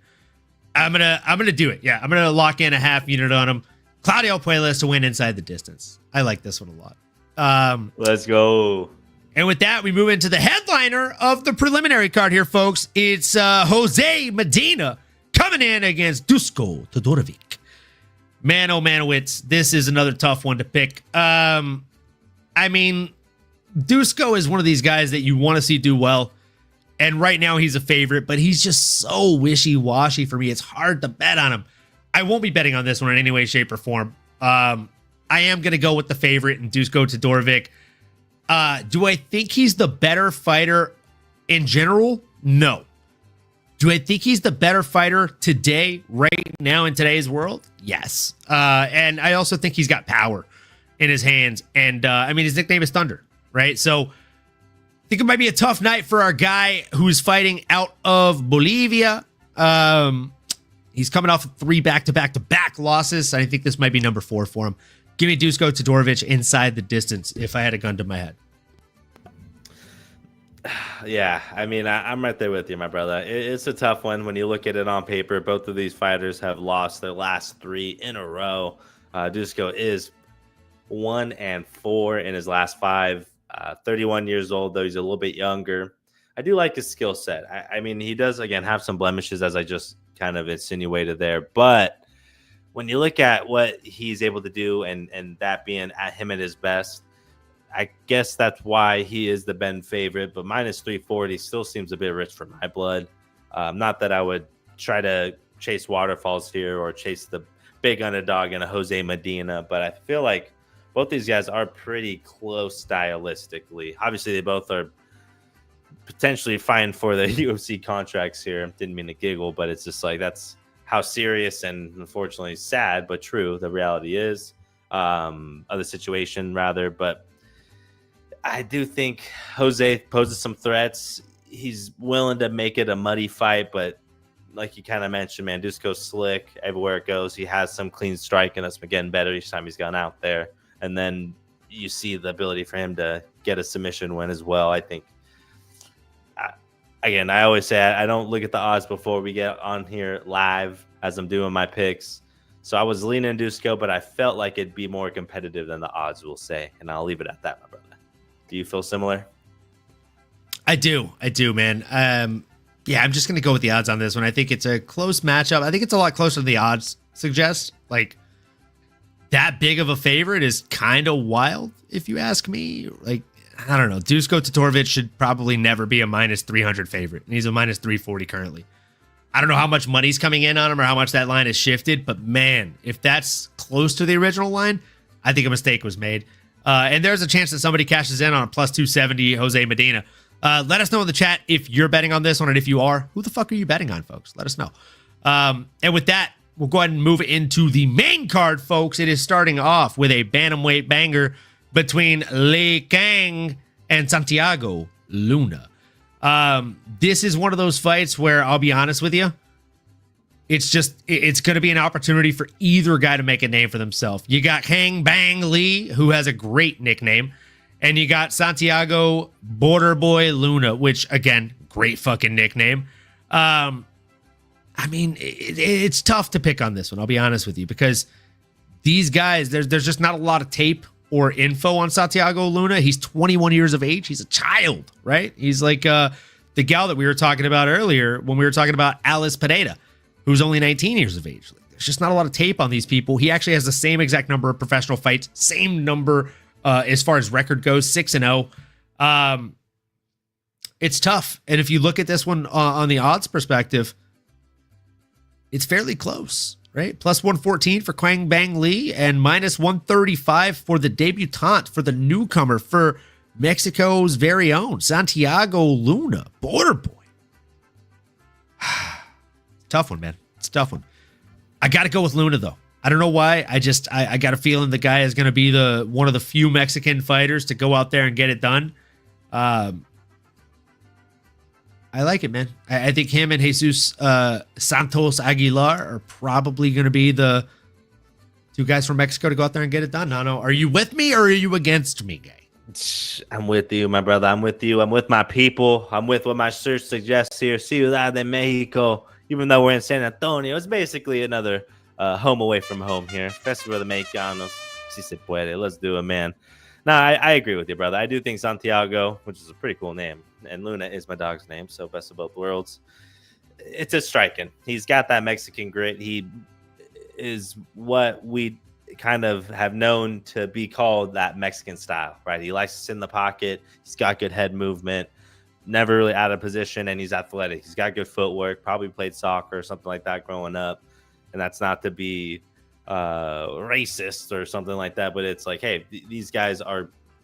S2: I'm gonna do it. Yeah, I'm gonna lock in a half unit on him. Claudio Puelles to win inside the distance. I like this one a lot.
S3: Let's go.
S2: And with that, we move into the headliner of the preliminary card here, folks. It's Jose Medina coming in against Dusko Todorovic. Man, oh manowits, this is another tough one to pick. I mean, Dusko is one of these guys that you want to see do well. And right now he's a favorite, but he's just so wishy-washy for me. It's hard to bet on him. I won't be betting on this one in any way, shape, or form. I am going to go with the favorite in Dusko Todorovic. Do I think he's the better fighter in general? No. Do I think he's the better fighter today, right now in today's world? Yes. And I also think he's got power in his hands. And I mean, his nickname is Thunder, right? So I think it might be a tough night for our guy who's fighting out of Bolivia. He's coming off of 3 back-to-back losses. I think this might be number 4 for him. Give me Dusko Todorovic inside the distance if I had a gun to my head.
S3: Yeah, I mean, I'm right there with you, my brother. It's a tough one when you look at it on paper. Both of these fighters have lost their last 3 in a row. Dusko is 1-4 in his last 5. 31 years old, though he's a little bit younger. I do like his skill set. I mean, he does, again, have some blemishes, as I just kind of insinuated there. But when you look at what he's able to do and that being at him at his best, I guess that's why he is the Ben favorite, but minus 340 still seems a bit rich for my blood. Not that I would try to chase waterfalls here or chase the big underdog in a Jose Medina, but I feel like both these guys are pretty close stylistically. Obviously, they both are potentially fine for the UFC contracts here. Didn't mean to giggle, but it's just like that's how serious and unfortunately sad, but true, the reality is of the situation, rather. But I do think Jose poses some threats. He's willing to make it a muddy fight, but like you kind of mentioned, man, Dusko's slick everywhere it goes. He has some clean strike, and that's been getting better each time he's gone out there. And then you see the ability for him to get a submission win as well. I think, again, I always say I don't look at the odds before we get on here live as I'm doing my picks. So I was leaning Dusko, but I felt like it'd be more competitive than the odds will say. And I'll leave it at that, my brother. Do you feel similar?
S2: I do, man. Yeah, I'm just going to go with the odds on this one. I think it's a close matchup. I think it's a lot closer than the odds suggest. Like, that big of a favorite is kind of wild, if you ask me. Like, I don't know. Dusko Todorovic should probably never be a minus 300 favorite. And he's a minus 340 currently. I don't know how much money's coming in on him or how much that line has shifted, but man, if that's close to the original line, I think a mistake was made. And there's a chance that somebody cashes in on a plus 270 Jose Medina. Let us know in the chat if you're betting on this one, and if you are, who the fuck are you betting on, folks? Let us know. And with that, we'll go ahead and move into the main card, folks. It is starting off with a bantamweight banger between Quang and Santiago Luna. This is one of those fights where I'll be honest with you, it's going to be an opportunity for either guy to make a name for themselves. You got Hang Bang Lee, who has a great nickname, and you got Santiago Border Boy Luna, which, again, great fucking nickname. I mean, it's tough to pick on this one, I'll be honest with you, because these guys, there's just not a lot of tape or info on Santiago Luna. He's 21 years of age. He's a child, right? He's like the gal that we were talking about earlier when we were talking about Alice Pereira, who's only 19 years of age. There's just not a lot of tape on these people. He actually has the same exact number of professional fights, same number as far as record goes, 6-0. It's tough. And if you look at this one on the odds perspective, it's fairly close, right? Plus 114 for Quang Bang Lee and minus 135 for the debutante, for the newcomer, for Mexico's very own Santiago Luna, Border Boy. Tough one, man. It's a tough one. I got to go with Luna, though. I don't know why. I got a feeling the guy is going to be one of the few Mexican fighters to go out there and get it done. I like it, man. I think him and Jesus Santos Aguilar are probably going to be the two guys from Mexico to go out there and get it done. No. Are you with me or are you against me, Gay?
S3: I'm with you, my brother. I'm with you. I'm with my people. I'm with what my search suggests here. Ciudad de Mexico. Even though we're in San Antonio, it's basically another home away from home here. Festival of the Mexicanos. Si se puede. Let's do it, man. No, I agree with you, brother. I do think Santiago, which is a pretty cool name, and Luna is my dog's name, so best of both worlds. It's a striking. He's got that Mexican grit. is what we kind of have known to be called that Mexican style, right? He likes to sit in the pocket. He's got good head movement, never really out of position, and he's athletic. He's got good footwork, probably played soccer or something like that growing up. And that's not to be racist or something like that, but it's like, hey, these guys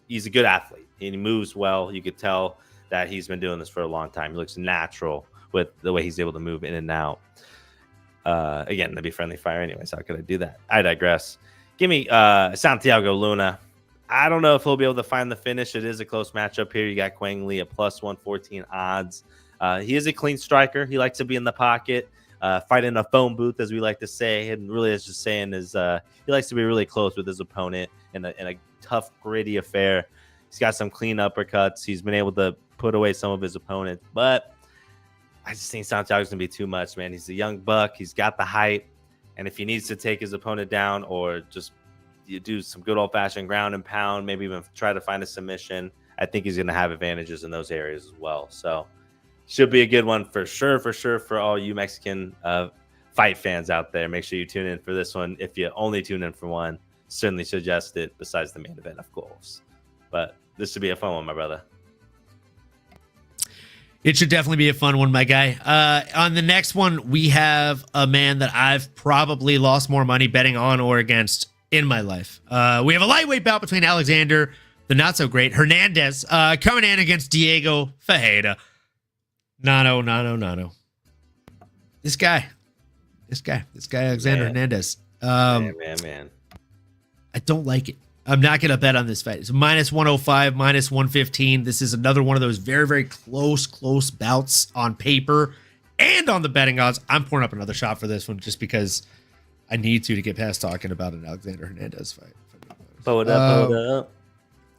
S3: he's a good athlete and he moves well. You could tell that he's been doing this for a long time. He looks natural with the way he's able to move in and out. Again, that'd be friendly fire anyway, so how could I do that? I digress. Give me Santiago Luna. I don't know if he'll be able to find the finish. It is a close matchup here. You got Quang Lee at plus 114 odds. He is a clean striker. He likes to be in the pocket, fight in a phone booth, as we like to say. And really, it's just saying is he likes to be really close with his opponent in a tough, gritty affair. He's got some clean uppercuts. He's been able to put away some of his opponents, but I just think Santiago's going to be too much, man. He's a young buck. He's got the height. And if he needs to take his opponent down or just you do some good old-fashioned ground and pound, maybe even try to find a submission, I think he's going to have advantages in those areas as well. So should be a good one for sure for all you Mexican fight fans out there. Make sure you tune in for this one. If you only tune in for one, certainly suggest it besides the main event, of course. But this should be a fun one, my brother.
S2: It should definitely be a fun one, my guy. On the next one, we have a man that I've probably lost more money betting on or against in my life. We have a lightweight bout between Alexander, the not-so-great, Hernandez, coming in against Diego Ferreira. Nano. This guy, Alexander Hernandez.
S3: Man.
S2: I don't like it. I'm not going to bet on this fight. It's minus 105, minus 115. This is another one of those very, very close bouts on paper and on the betting odds. I'm pouring up another shot for this one just because I need to get past talking about an Alexander Hernandez fight.
S3: Hold up.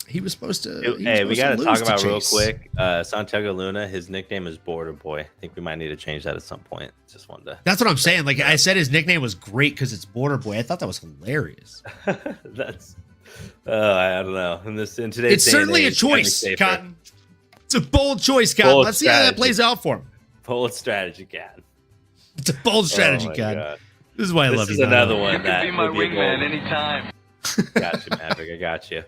S2: He was supposed to.
S3: We got to talk about real quick. Santiago Luna, his nickname is Border Boy. I think we might need to change that at some point. Just wanted to.
S2: That's what I'm saying. Like I said, his nickname was great because it's Border Boy. I thought that was hilarious.
S3: That's. I don't know. In today's
S2: it's certainly a choice, Cotton. It's a bold choice, Cotton.
S3: Bold
S2: Let's see how that plays out for him.
S3: Bold strategy, Cotton.
S2: It's a bold strategy, Cotton.
S3: God.
S2: This is why I love you.
S3: This is another one that
S5: be my wingman anytime.
S3: Got you, Maverick. I got you.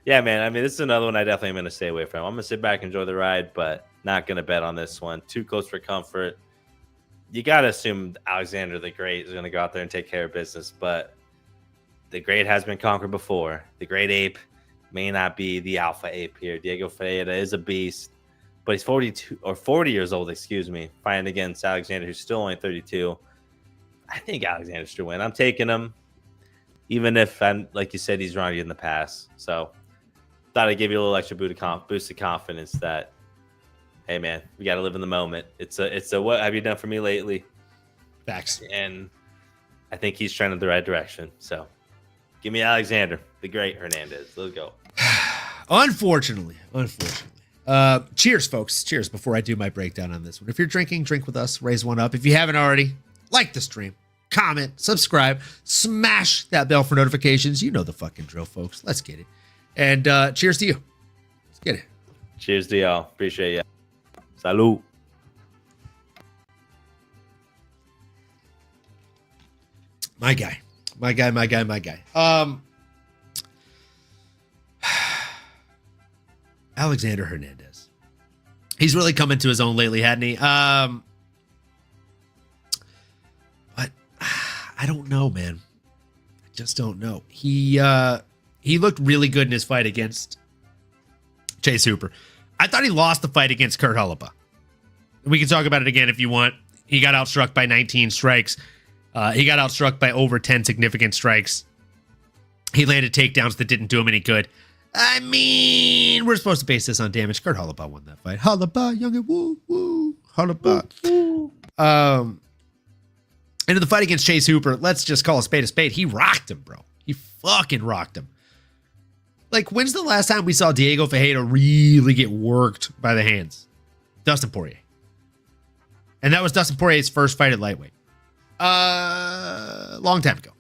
S3: Yeah, man. I mean, this is another one I definitely am going to stay away from. I'm going to sit back, enjoy the ride, but not going to bet on this one. Too close for comfort. You got to assume Alexander the Great is going to go out there and take care of business, but the Great has been conquered before. The Great Ape may not be the alpha ape here. Diego Ferreira is a beast, but he's 40 years old, fighting against Alexander, who's still only 32. I think Alexander should win. I'm taking him, even if, like you said, he's wrong in the past. So thought I'd give you a little extra boost of confidence that, hey, man, we got to live in the moment. It's a what have you done for me lately?
S2: Facts.
S3: And I think he's trending the right direction. So give me Alexander, the Great Hernandez. Let's go.
S2: Unfortunately. Cheers, folks. Cheers before I do my breakdown on this one. If you're drinking, drink with us. Raise one up. If you haven't already, like the stream, comment, subscribe, smash that bell for notifications. You know the fucking drill, folks. Let's get it. And cheers to you. Let's get it.
S3: Cheers to y'all. Appreciate you. Salud.
S2: My guy. Alexander Hernandez. He's really come into his own lately, hadn't he? But I don't know, man. I just don't know. He looked really good in his fight against Chase Hooper. I thought he lost the fight against Kurt Holopa. We can talk about it again if you want. He got outstruck by 19 strikes. He got outstruck by over 10 significant strikes. He landed takedowns that didn't do him any good. I mean, we're supposed to base this on damage. Kurt Holopa won that fight. Holopa, youngin', woo, woo, Holopa. Into the fight against Chase Hooper, let's just call a spade. He rocked him, bro. He fucking rocked him. Like, when's the last time we saw Diego Ferreira really get worked by the hands? Dustin Poirier. And that was Dustin Poirier's first fight at lightweight. Long time ago.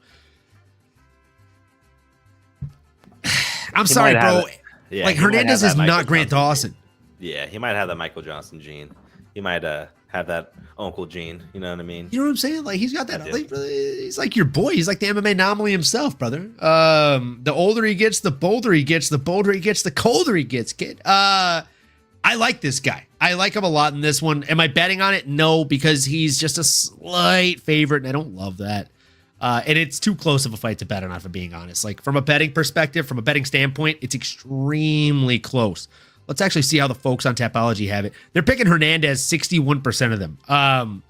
S2: I'm sorry, bro.
S3: Yeah,
S2: like, Hernandez is not Grant Dawson.
S3: Yeah, he might have the Michael Johnson gene. He might have that uncle gene. You know what I mean?
S2: You know what I'm saying? Like he's got that. Like, he's like your boy. He's like the MMAnomaly himself, brother. The older he gets, the bolder he gets. The bolder he gets, the colder he gets. I like this guy. I like him a lot in this one. Am I betting on it? No, because he's just a slight favorite, and I don't love that. And it's too close of a fight to bet on, if I'm being honest. Like from a betting perspective, from a betting standpoint, it's extremely close. Let's actually see how the folks on Tapology have it. They're picking Hernandez, 61% of them.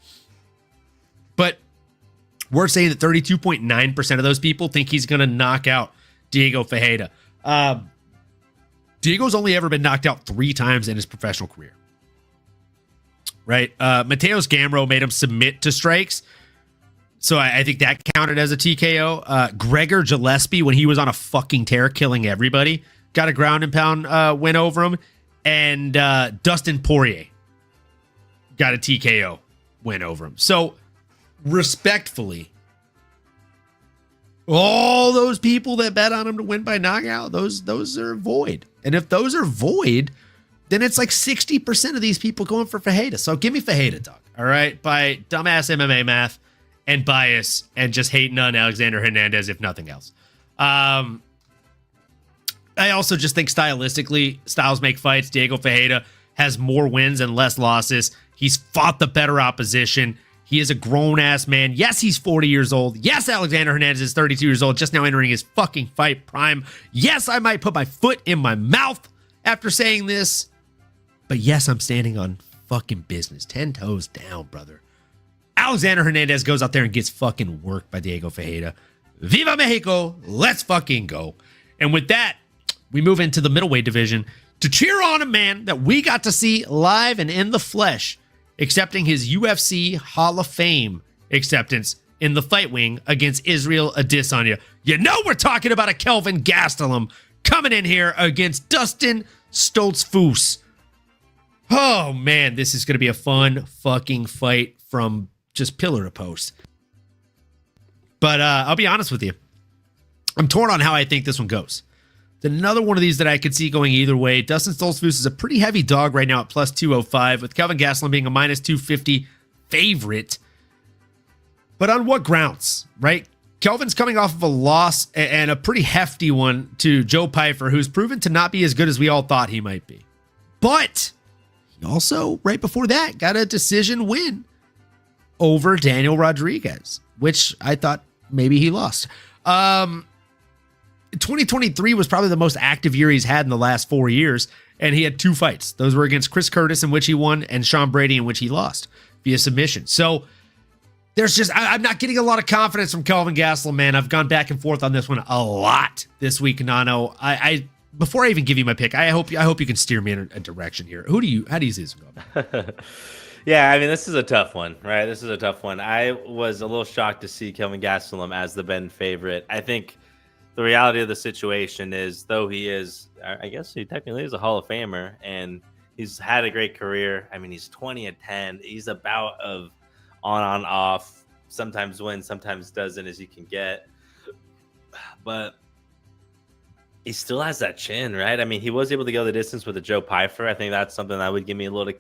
S2: But we're saying that 32.9% of those people think he's going to knock out Diego Ferreira. Diego's only ever been knocked out 3 times in his professional career. Right? Mateus Gamro made him submit to strikes. So I think that counted as a TKO. Gregor Gillespie, when he was on a fucking tear, killing everybody, got a ground and pound win over him. And Dustin Poirier got a TKO win over him. So respectfully, all those people that bet on him to win by knockout, those are void. And if those are void, then it's like 60% of these people going for Ferreira. So give me Ferreira, dog. All right? By dumbass MMA math and bias and just hating on Alexander Hernandez, if nothing else. I also just think stylistically, styles make fights. Diego Ferreira has more wins and less losses. He's fought the better opposition. He is a grown-ass man. Yes, he's 40 years old. Yes, Alexander Hernandez is 32 years old, just now entering his fucking fight prime. Yes, I might put my foot in my mouth after saying this. But yes, I'm standing on fucking business. 10 toes down, brother. Alexander Hernandez goes out there and gets fucking worked by Diego Ferreira. Viva Mexico! Let's fucking go. And with that, we move into the middleweight division to cheer on a man that we got to see live and in the flesh, accepting his UFC Hall of Fame acceptance in the fight wing against Israel Adesanya. You know we're talking about a Kelvin Gastelum coming in here against Dustin Stoltzfus. Oh, man, this is going to be a fun fucking fight from just pillar to post. But I'll be honest with you. I'm torn on how I think this one goes. Then another one of these that I could see going either way. Dustin Stoltzfus is a pretty heavy dog right now at plus 205, with Kelvin Gastelum being a minus 250 favorite. But on what grounds, right? Kelvin's coming off of a loss and a pretty hefty one to Joe Pyfer, who's proven to not be as good as we all thought he might be. But he also, right before that, got a decision win over Daniel Rodriguez, which I thought maybe he lost. 2023 was probably the most active year he's had in the last 4 years, and he had 2 fights. Those were against Chris Curtis, in which he won, and Sean Brady, in which he lost via submission. So there's just, I'm not getting a lot of confidence from Kelvin Gastelum, man. I've gone back and forth on this one a lot this week, Nano. Before I even give you my pick, I hope you can steer me in a direction here. How do you see this going?
S3: Yeah, I mean, this is a tough one, right? This is a tough one. I was a little shocked to see Kelvin Gastelum as the Ben favorite. I think the reality of the situation is, though he is, I guess he technically is a Hall of Famer, and he's had a great career. I mean, he's 20-10. He's about of on, off, sometimes wins, sometimes doesn't, as you can get. But he still has that chin, right? I mean, he was able to go the distance with a Joe Pyfer. I think that's something that would give me a little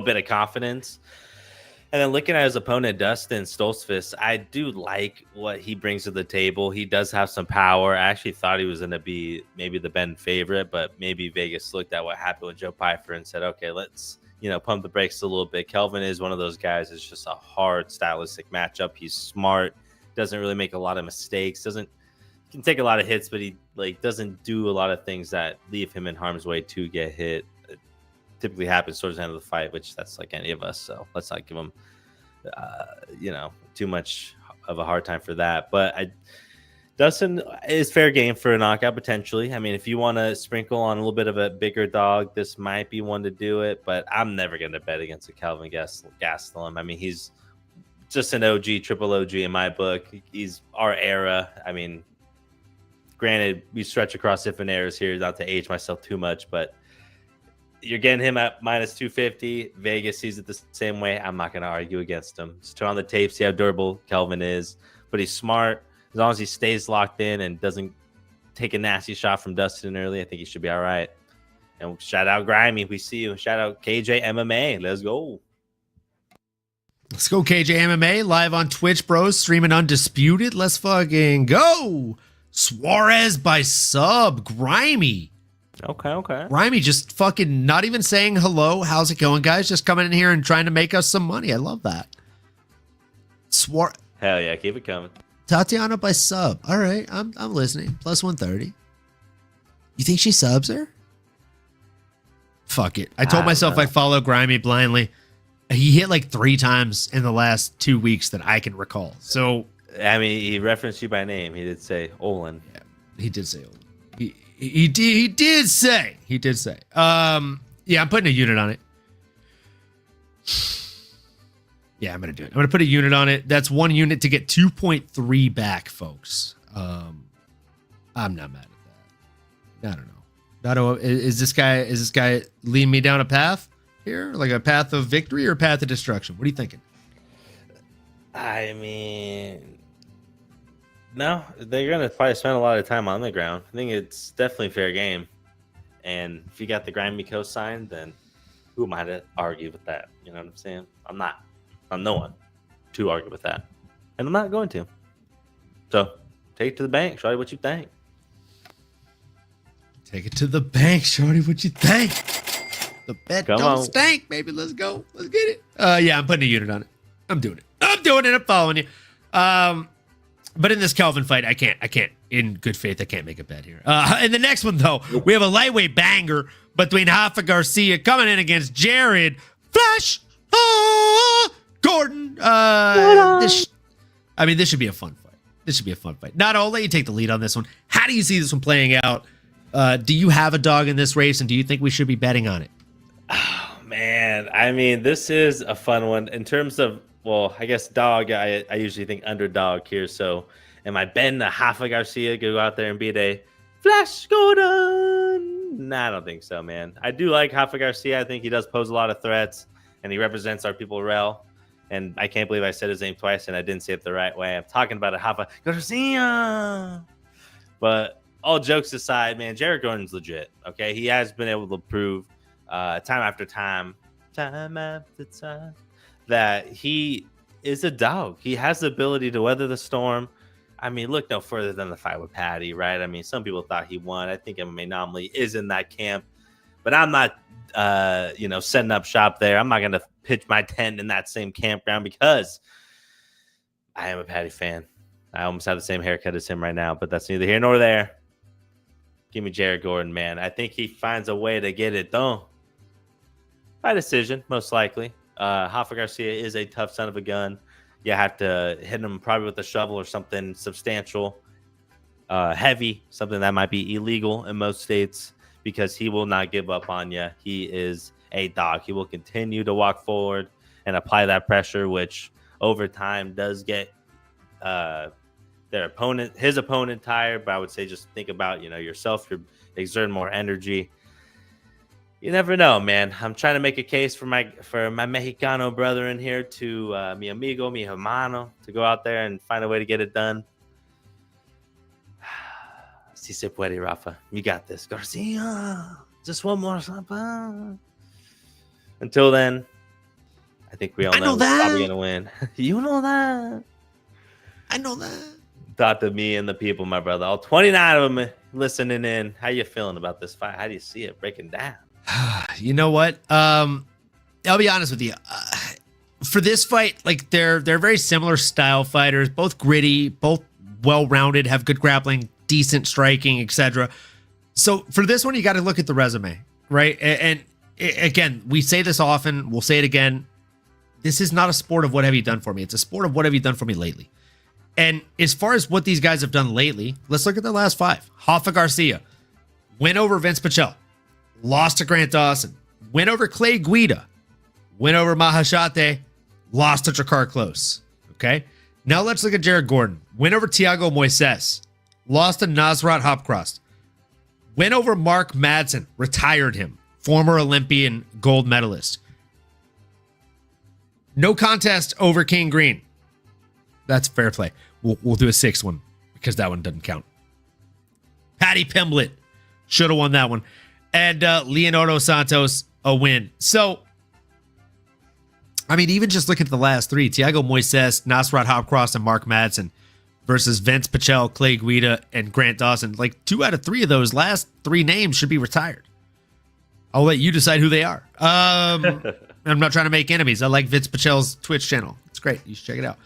S3: bit of confidence. And then looking at his opponent, Dustin Stoltzfus, I do like what he brings to the table. He does have some power. I actually thought he was going to be maybe the Ben favorite, but maybe Vegas looked at what happened with Joe Pyfer and said, okay, let's, pump the brakes a little bit. Kelvin is one of those guys. It's just a hard stylistic matchup. He's smart, doesn't really make a lot of mistakes, can take a lot of hits, but he doesn't do a lot of things that leave him in harm's way to get hit. It typically happens towards the end of the fight, which that's like any of us. So let's not give him, too much of a hard time for that. But Dustin is fair game for a knockout potentially. I mean, if you want to sprinkle on a little bit of a bigger dog, this might be one to do it. But I'm never going to bet against a Kelvin Gastelum. I mean, he's just an OG, triple OG in my book. He's our era. I mean, granted, we stretch across different eras here, not to age myself too much, but you're getting him at minus 250. Vegas sees it the same way. I'm not going to argue against him. Just turn on the tape, see how durable Kelvin is. But he's smart. As long as he stays locked in and doesn't take a nasty shot from Dustin early, I think he should be all right. And shout out Grimy. We see you. Shout out KJ MMA. Let's go.
S2: Let's go, KJ MMA, live on Twitch, bros, streaming Undisputed. Let's fucking go. Suarez by sub, Grimy.
S3: Okay.
S2: Grimy just fucking not even saying hello. How's it going, guys? Just coming in here and trying to make us some money. I love that.
S3: Hell yeah, keep it coming.
S2: Tatiana by sub. All right, I'm listening. Plus 130. You think she subs her? Fuck it. I told myself I'd follow Grimy blindly. He hit like 3 times in the last 2 weeks that I can recall. So
S3: I mean, he referenced you by name. He did say Olin.
S2: Yeah, he did say Olin. He did say. Yeah, I'm putting a unit on it. Yeah, I'm gonna do it. I'm gonna put a unit on it. That's 1 unit to get 2.3 back, folks. I'm not mad at that. I don't know. Is this guy leading me down a path here, like a path of victory or a path of destruction? What are you thinking?
S3: I mean, no, they're gonna probably spend a lot of time on the ground. I think it's definitely fair game, and if you got the Grimy co-signed, then who am I to argue with that? You know what I'm saying? I'm no one to argue with that, and I'm not going to. So take it to the bank, shorty. What you think?
S2: Take it to the bank, shorty. What you think? The bet
S3: Come
S2: don't
S3: on.
S2: stink, baby. Let's go. Let's get it. Yeah, I'm putting a unit on it. I'm doing it. I'm following you. But in this Kelvin fight, I can't. In good faith, I can't make a bet here. In the next one, though, we have a lightweight banger between Rafa Garcia coming in against Jared Flash Gordon. This should be a fun fight. Not only you take the lead on this one. How do you see this one playing out? Do you have a dog in this race, and do you think we should be betting on it?
S3: Oh, man. I mean, this is a fun one. In terms of, well, I guess dog, I usually think underdog here. So am I betting a Rafa Garcia go out there and beat a Flash Gordon? Nah, I don't think so, man. I do like Rafa Garcia. I think he does pose a lot of threats, and he represents our people well. And I can't believe I said his name twice, and I didn't say it the right way. I'm talking about a Rafa Garcia. But all jokes aside, man, Jared Gordon's legit. Okay, he has been able to prove time after time that he is a dog. He has the ability to weather the storm. I mean, look no further than the fight with Patty, right? I mean, some people thought he won. I think MMAnomaly is in that camp, but I'm not, setting up shop there. I'm not going to pitch my tent in that same campground because I am a Patty fan. I almost have the same haircut as him right now, but that's neither here nor there. Give me Jared Gordon, man. I think he finds a way to get it done. By decision, most likely. Rafa Garcia is a tough son of a gun. You have to hit him probably with a shovel or something substantial, heavy, something that might be illegal in most states, because he will not give up on you. He is a dog. He will continue to walk forward and apply that pressure, which over time does get his opponent tired. But I would say just think about, yourself. You're exerting more energy. You never know, man. I'm trying to make a case for my Mexicano brother in here to mi amigo, mi hermano, to go out there and find a way to get it done. Si se puede, Rafa. You got this. Garcia. Just one more slap. Until then, I think we all know who's probably going to win. You know that.
S2: I know that.
S3: Thought to me and the people, my brother. All 29 of them listening in. How you feeling about this fight? How do you see it breaking down?
S2: You know what? I'll be honest with you. For this fight, like they're very similar style fighters, both gritty, both well-rounded, have good grappling, decent striking, etc. So for this one, you got to look at the resume, right? And again, we say this often. We'll say it again. This is not a sport of what have you done for me. It's a sport of what have you done for me lately. And as far as what these guys have done lately, let's look at their last 5. Rafa Garcia, win over Vince Pichel, lost to Grant Dawson, win over Clay Guida, win over Mahashate, lost to Drakkar Klose. Okay? Now let's look at Jared Gordon. Win over Thiago Moises, lost to Nasrat Hopcroft, win over Mark Madsen, retired him, former Olympian gold medalist. No contest over King Green. That's fair play. We'll do a 6th one because that one doesn't count. Patty Pimblett should have won that one. And Leonardo Santos, a win. So I mean, even just look at the last three: Thiago Moises, Nasrat Hopcross, and Mark Madsen versus Vince Pichel, Clay Guida, and Grant Dawson. Like 2 out of 3 of those last 3 names should be retired. I'll let you decide who they are. I'm not trying to make enemies. I like Vince Pichel's Twitch channel. It's great. You should check it out.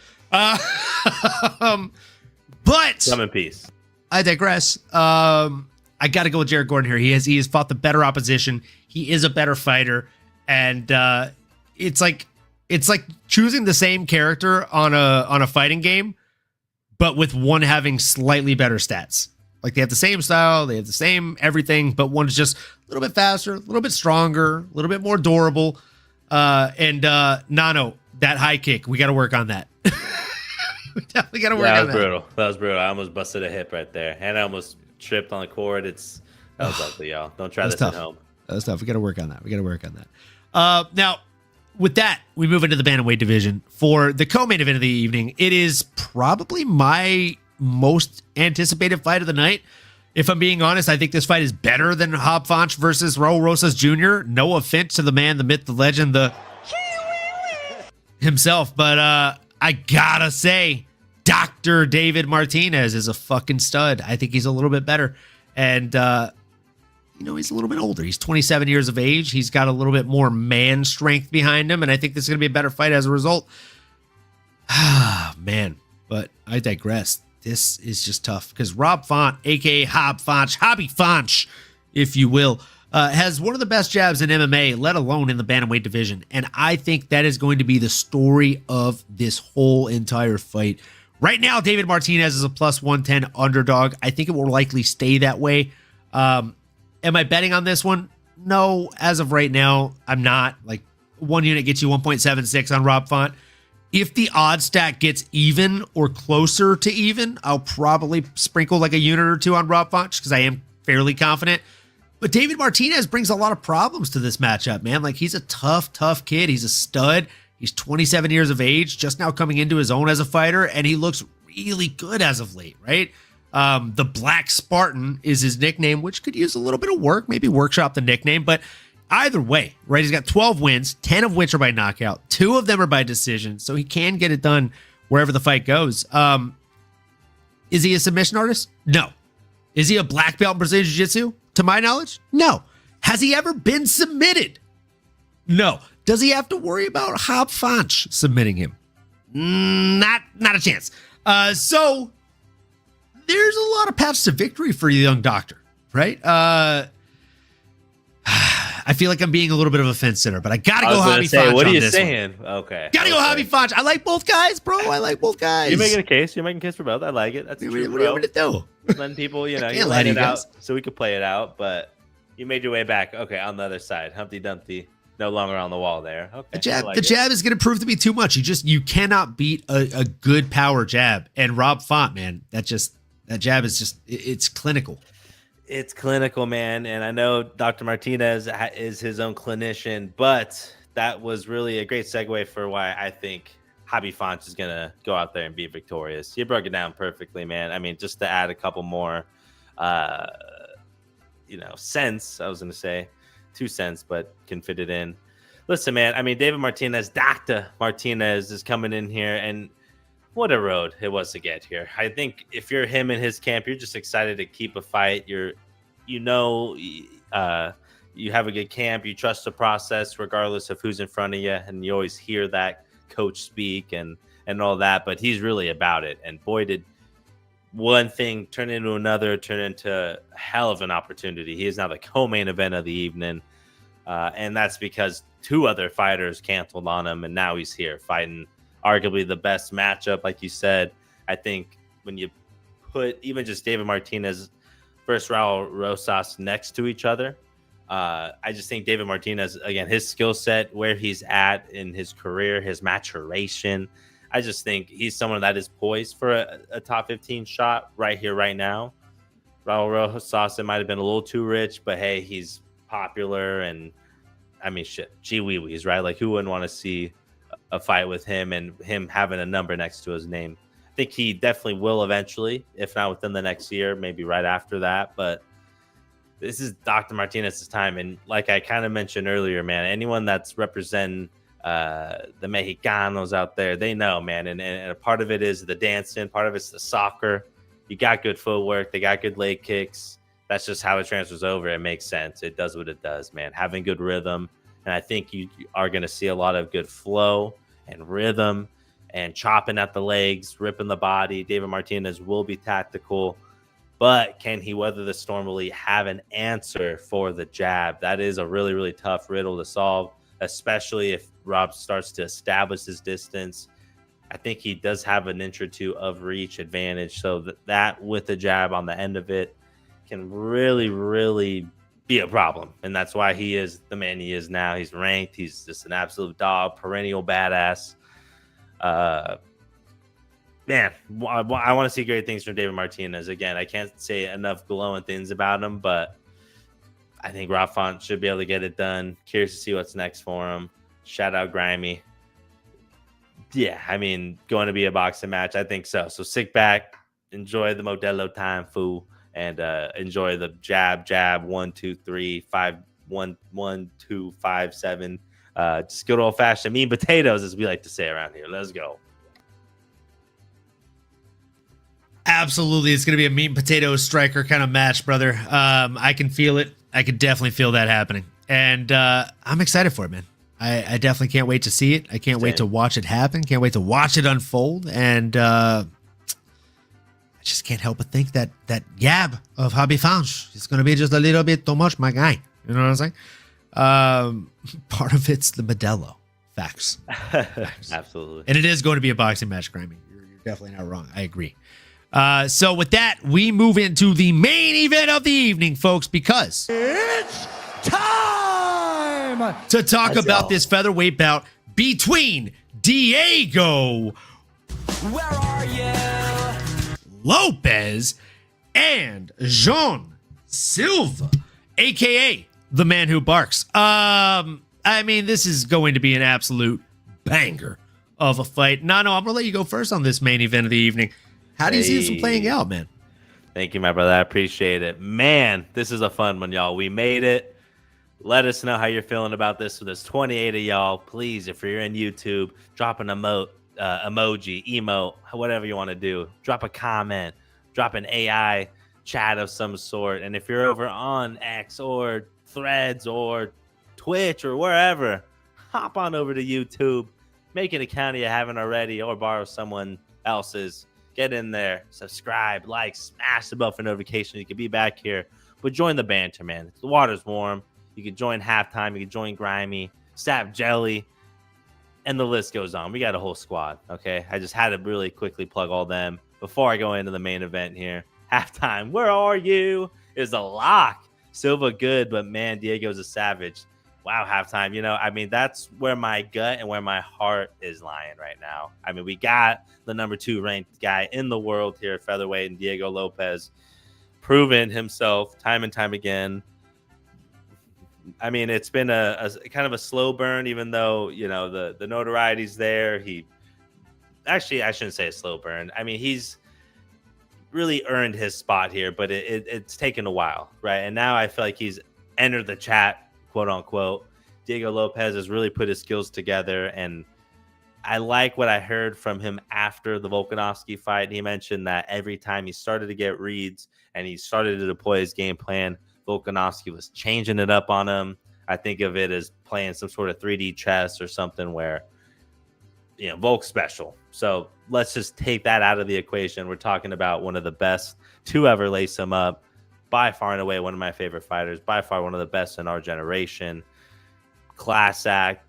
S2: But
S3: come in peace.
S2: I digress. I got to go with Jared Gordon here. He has fought the better opposition. He is a better fighter, and it's like choosing the same character on a fighting game, but with one having slightly better stats. Like they have the same style, they have the same everything, but one's just a little bit faster, a little bit stronger, a little bit more durable. And Nano, that high kick, we got to work on that. We definitely got to work on that.
S3: That was brutal. That was brutal. I almost busted a hip right there, and I almost tripped on the cord. That was ugly, y'all. Don't try this at home.
S2: That was tough. We got to work on that. Now, with that, we move into the bantamweight division for the co-main event of the evening. It is probably my most anticipated fight of the night. If I'm being honest, I think this fight is better than Rob Font versus Raul Rosas Jr. No offense to the man, the myth, the legend, the himself, but I gotta say, Dr. David Martinez is a fucking stud. I think he's a little bit better, and he's a little bit older. He's 27 years of age. He's got a little bit more man strength behind him, and I think this is gonna be a better fight as a result. Man, but I digress. This is just tough because Rob Font, aka Hobby Font, if you will, has one of the best jabs in MMA, let alone in the bantamweight division. And I think that is going to be the story of this whole entire fight. Right now, David Martinez is a plus 110 underdog. I think it will likely stay that way. Am I betting on this one? No, as of right now, I'm not. Like, one unit gets you 1.76 on Rob Font. If the odd stack gets even or closer to even, I'll probably sprinkle like a unit or 2 on Rob Font because I am fairly confident. But David Martinez brings a lot of problems to this matchup, man. Like, he's a tough kid. He's a stud. He's 27 years of age, just now coming into his own as a fighter, and he looks really good as of late, right? The Black Spartan is his nickname, which could use a little bit of work, maybe workshop the nickname, but either way, right? He's got 12 wins, 10 of which are by knockout. 2 of them are by decision, so he can get it done wherever the fight goes. Is he a submission artist? No. Is he a black belt in Brazilian Jiu-Jitsu? To my knowledge, no. Has he ever been submitted? No. Does he have to worry about Rob Font submitting him? Not a chance. So there's a lot of paths to victory for the young doctor, right? I feel like I'm being a little bit of a fence sitter, but I gotta go Hobby Font.
S3: What are you saying? Okay.
S2: Gotta go Hobby Font. I like both guys, bro. I like both guys.
S3: You're making a case. You're making a case for both. I like it. That's true,
S2: what do you want me to do?
S3: Letting people, you let it out so we could play it out, but you made your way back. Okay, on the other side. Humpty Dumpty, no longer on the wall there. Okay.
S2: The jab is going to prove to be too much. You cannot beat a good power jab. And Rob Font, man, that jab is just, it's clinical.
S3: It's clinical, man. And I know Dr. Martinez is his own clinician, but that was really a great segue for why I think Hobby Font is going to go out there and be victorious. You broke it down perfectly, man. I mean, just to add a couple more, cents, I was going to say 2 cents, but can fit it in. Listen, man, I mean, David Martinez, Dr. Martinez is coming in here, and what a road it was to get here. I think if you're him in his camp, you're just excited to keep a fight. You have a good camp. You trust the process regardless of who's in front of you. And you always hear that coach speak and all that, but he's really about it. And boy, did one thing turn into another, turn into a hell of an opportunity. He is now the co-main event of the evening. And that's because 2 other fighters canceled on him. And now he's here fighting arguably the best matchup, like you said. I think when you put even just David Martinez versus Raul Rosas next to each other, I just think David Martinez, again, his skill set, where he's at in his career, his maturation, I just think he's someone that is poised for a top 15 shot right here, right now. Raul Rosas, it might have been a little too rich, but hey, he's popular, and I mean, shit, gee wee wees, right? Like, who wouldn't want to see a fight with him and him having a number next to his name? I think he definitely will eventually, if not within the next year, maybe right after that. But this is Dr. Martinez's time. And like I kind of mentioned earlier, man, anyone that's representing the Mexicanos out there, they know, man. And a part of it is the dancing, part of it's the soccer. You got good footwork, they got good leg kicks. That's just how it transfers over. It makes sense. It does what it does, man. Having good rhythm. And I think you are going to see a lot of good flow and rhythm and chopping at the legs, ripping the body. David Martinez will be tactical, but can he weather the storm? Will he have an answer for the jab? That is a really, really tough riddle to solve, especially if Rob starts to establish his distance. I think he does have an inch or two of reach advantage. So that with the jab on the end of it can really, really be a problem. And that's why he is the man he is now. He's ranked. He's just an absolute dog, perennial badass. Man, I want to see great things from David Martinez. Again, I can't say enough glowing things about him, but I think Rob Font should be able to get it done. Curious to see what's next for him. Shout out Grimy. Yeah, I mean, going to be a boxing match. I think so. So sit back, enjoy the Modelo time, fool, and enjoy the jab, 1, 2, 3, 5, 1, 1, 2, 5, 7. Just good old fashioned mean potatoes, as we like to say around here. Let's go.
S2: Absolutely, it's going to be a meat and potato striker kind of match, brother. I can feel it. I can definitely feel that happening, and I'm excited for it, man. I definitely can't wait to see it. I can't wait to watch it happen. Can't wait to watch it unfold, and I just can't help but think that yab of Hobby Fanch is going to be just a little bit too much, my guy. You know what I'm saying? Part of it's the Modelo. Facts.
S3: Absolutely.
S2: And it is going to be a boxing match, Grimy. You're definitely not wrong. I agree. So with that, we move into the main event of the evening, folks, because
S6: it's time
S2: to talk about this featherweight bout between Diego
S6: Where are you?
S2: Lopez and Jean Silva, aka the man who barks. I mean, this is going to be an absolute banger of a fight. Nano, I'm gonna let you go first on this main event of the evening. How do you see this one playing out, man?
S3: Thank you, my brother. I appreciate it. Man, this is a fun one, y'all. We made it. Let us know how you're feeling about this. So there's 28 of y'all. Please, if you're in YouTube, drop an emoji, emote, whatever you want to do. Drop a comment. Drop an AI chat of some sort. And if you're over on X or Threads or Twitch or wherever, hop on over to YouTube. Make an account if you haven't already, or borrow someone else's. Get in there, subscribe, like, smash the bell for notifications. You can be back here, but join the banter, man. The water's warm. You can join Halftime. You can join Grimy, Sap Jelly, and the list goes on. We got a whole squad, okay? I just had to really quickly plug all them before I go into the main event here. Halftime, where are you? Is a lock. Silva good, but man, Diego's a savage. Wow, Halftime. You know, I mean, that's where my gut and where my heart is lying right now. I mean, we got the number 2 ranked guy in the world here at featherweight, and Diego Lopez, proven himself time and time again. I mean, it's been a kind of a slow burn, even though, you know, the notoriety's there. Actually, I shouldn't say a slow burn. I mean, he's really earned his spot here, but it's taken a while, right? And now I feel like he's entered the chat, quote unquote. Diego Lopez has really put his skills together, and I like what I heard from him after the Volkanovski fight. He mentioned that every time he started to get reads and he started to deploy his game plan, Volkanovski was changing it up on him. I think of it as playing some sort of 3D chess or something where, you know, Volk's special. So let's just take that out of the equation. We're talking about one of the best to ever lace him up. By far and away, one of my favorite fighters. By far, one of the best in our generation. Class act,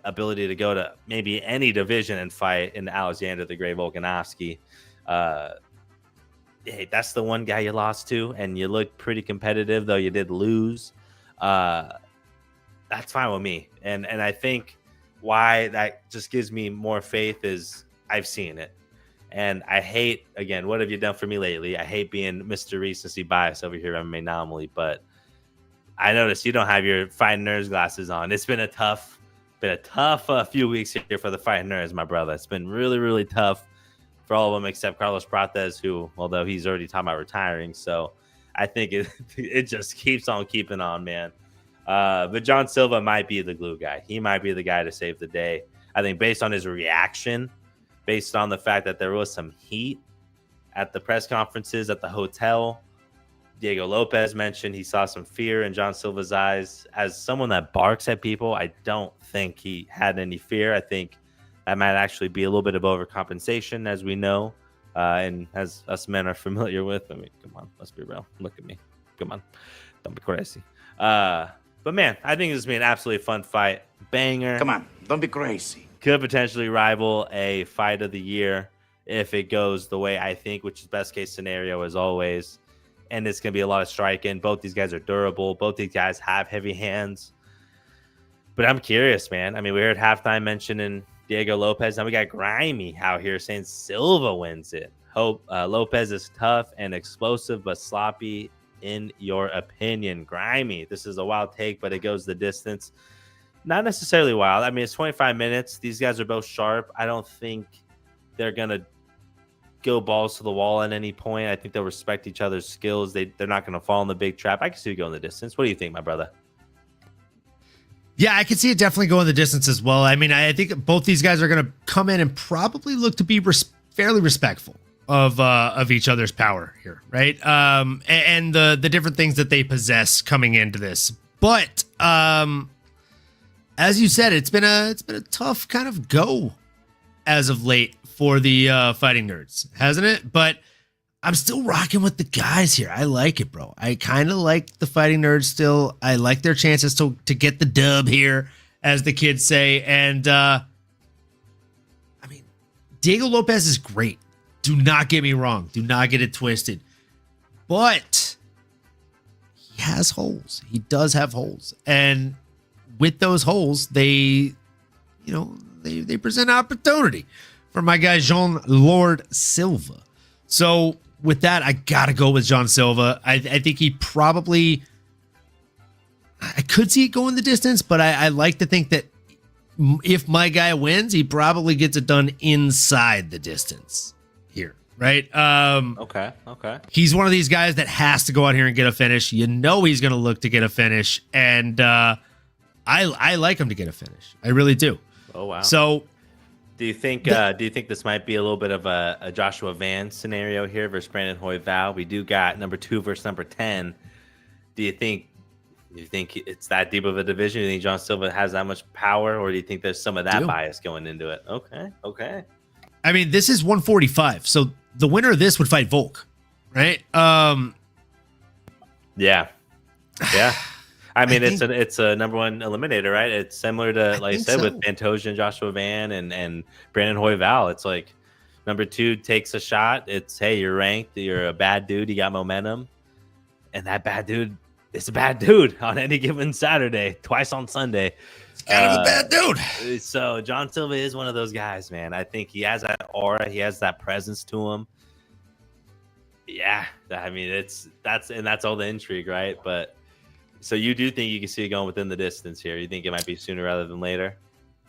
S3: ability to go to maybe any division and fight in Alexander the Great Volkanovski. Hey, that's the one guy you lost to, and you look pretty competitive, though you did lose. That's fine with me. And I think why that just gives me more faith is I've seen it. And I hate, again, what have you done for me lately? I hate being Mr. Recency bias over here at MMAnomaly, but I noticed you don't have your Fighting Nerds glasses on. It's been a tough few weeks here for the Fighting Nerds, my brother. It's been really, really tough for all of them except Carlos Prates, who, although he's already talking about retiring. So I think it just keeps on keeping on, man. But John Silva might be the glue guy. He might be the guy to save the day. I think based on his reaction, based on the fact that there was some heat at the press conferences at the hotel. Diego Lopez mentioned he saw some fear in John Silva's eyes. As someone that barks at people, I don't think he had any fear. I think that might actually be a little bit of overcompensation, as we know, and as us men are familiar with. I mean, come on, let's be real. Look at me. Come on. Don't be crazy. But, man, I think this is going to be an absolutely fun fight. Banger.
S7: Come on, don't be crazy.
S3: Could potentially rival a fight of the year if it goes the way I think, which is best case scenario as always. And it's going to be a lot of striking. Both these guys are durable. Both these guys have heavy hands. But I'm curious, man. I mean, we heard halftime mentioning Diego Lopez. Now we got Grimy out here saying Silva wins it. Hope Lopez is tough and explosive, but sloppy in your opinion. Grimy, this is a wild take, but it goes the distance. Not necessarily wild. I mean, it's 25 minutes. These guys are both sharp. I don't think they're going to go balls to the wall at any point. I think they'll respect each other's skills. They're not going to fall in the big trap. I can see it going the distance. What do you think, my brother?
S2: Yeah, I can see it definitely going the distance as well. I mean, I think both these guys are going to come in and probably look to be fairly respectful of each other's power here, right? And the different things that they possess coming into this. But as you said, it's been a tough kind of go as of late for the fighting nerds, hasn't it? But I'm still rocking with the guys here. I like it, bro. I kind of like the fighting nerds still. I like their chances to get the dub here, as the kids say. And I mean, Diego Lopez is great. Do not get me wrong. Do not get it twisted. But he has holes. He does have holes. And with those holes, they present opportunity for my guy Jean Lord Silva. So with that, I gotta go with Jean Silva. I think he probably, I could see it going the distance, but I like to think that if my guy wins, he probably gets it done inside the distance here, right?
S3: Okay.
S2: He's one of these guys that has to go out here and get a finish. You know he's gonna look to get a finish, and I like him to get a finish. I really do.
S3: Oh wow.
S2: So
S3: do you think this might be a little bit of a Joshua Van scenario here versus Brandon Royval? We do got number 2 versus number 10. Do you think it's that deep of a division? Do you think John Silva has that much power, or do you think there's some of that bias going into it? Okay.
S2: I mean, this is 145, so the winner of this would fight Volk, right?
S3: Yeah. I mean, it's a number 1 eliminator, right? It's similar to, like I said, with Pantoja and Joshua Van and Brandon Royval. It's like number 2 takes a shot. It's, hey, you're ranked. You're a bad dude. You got momentum. And that bad dude is a bad dude on any given Saturday, twice on Sunday.
S2: It's kind of a bad dude.
S3: So John Silva is one of those guys, man. I think he has that aura. He has that presence to him. Yeah. I mean, that's all the intrigue, right? But so you do think you can see it going within the distance here? You think it might be sooner rather than later?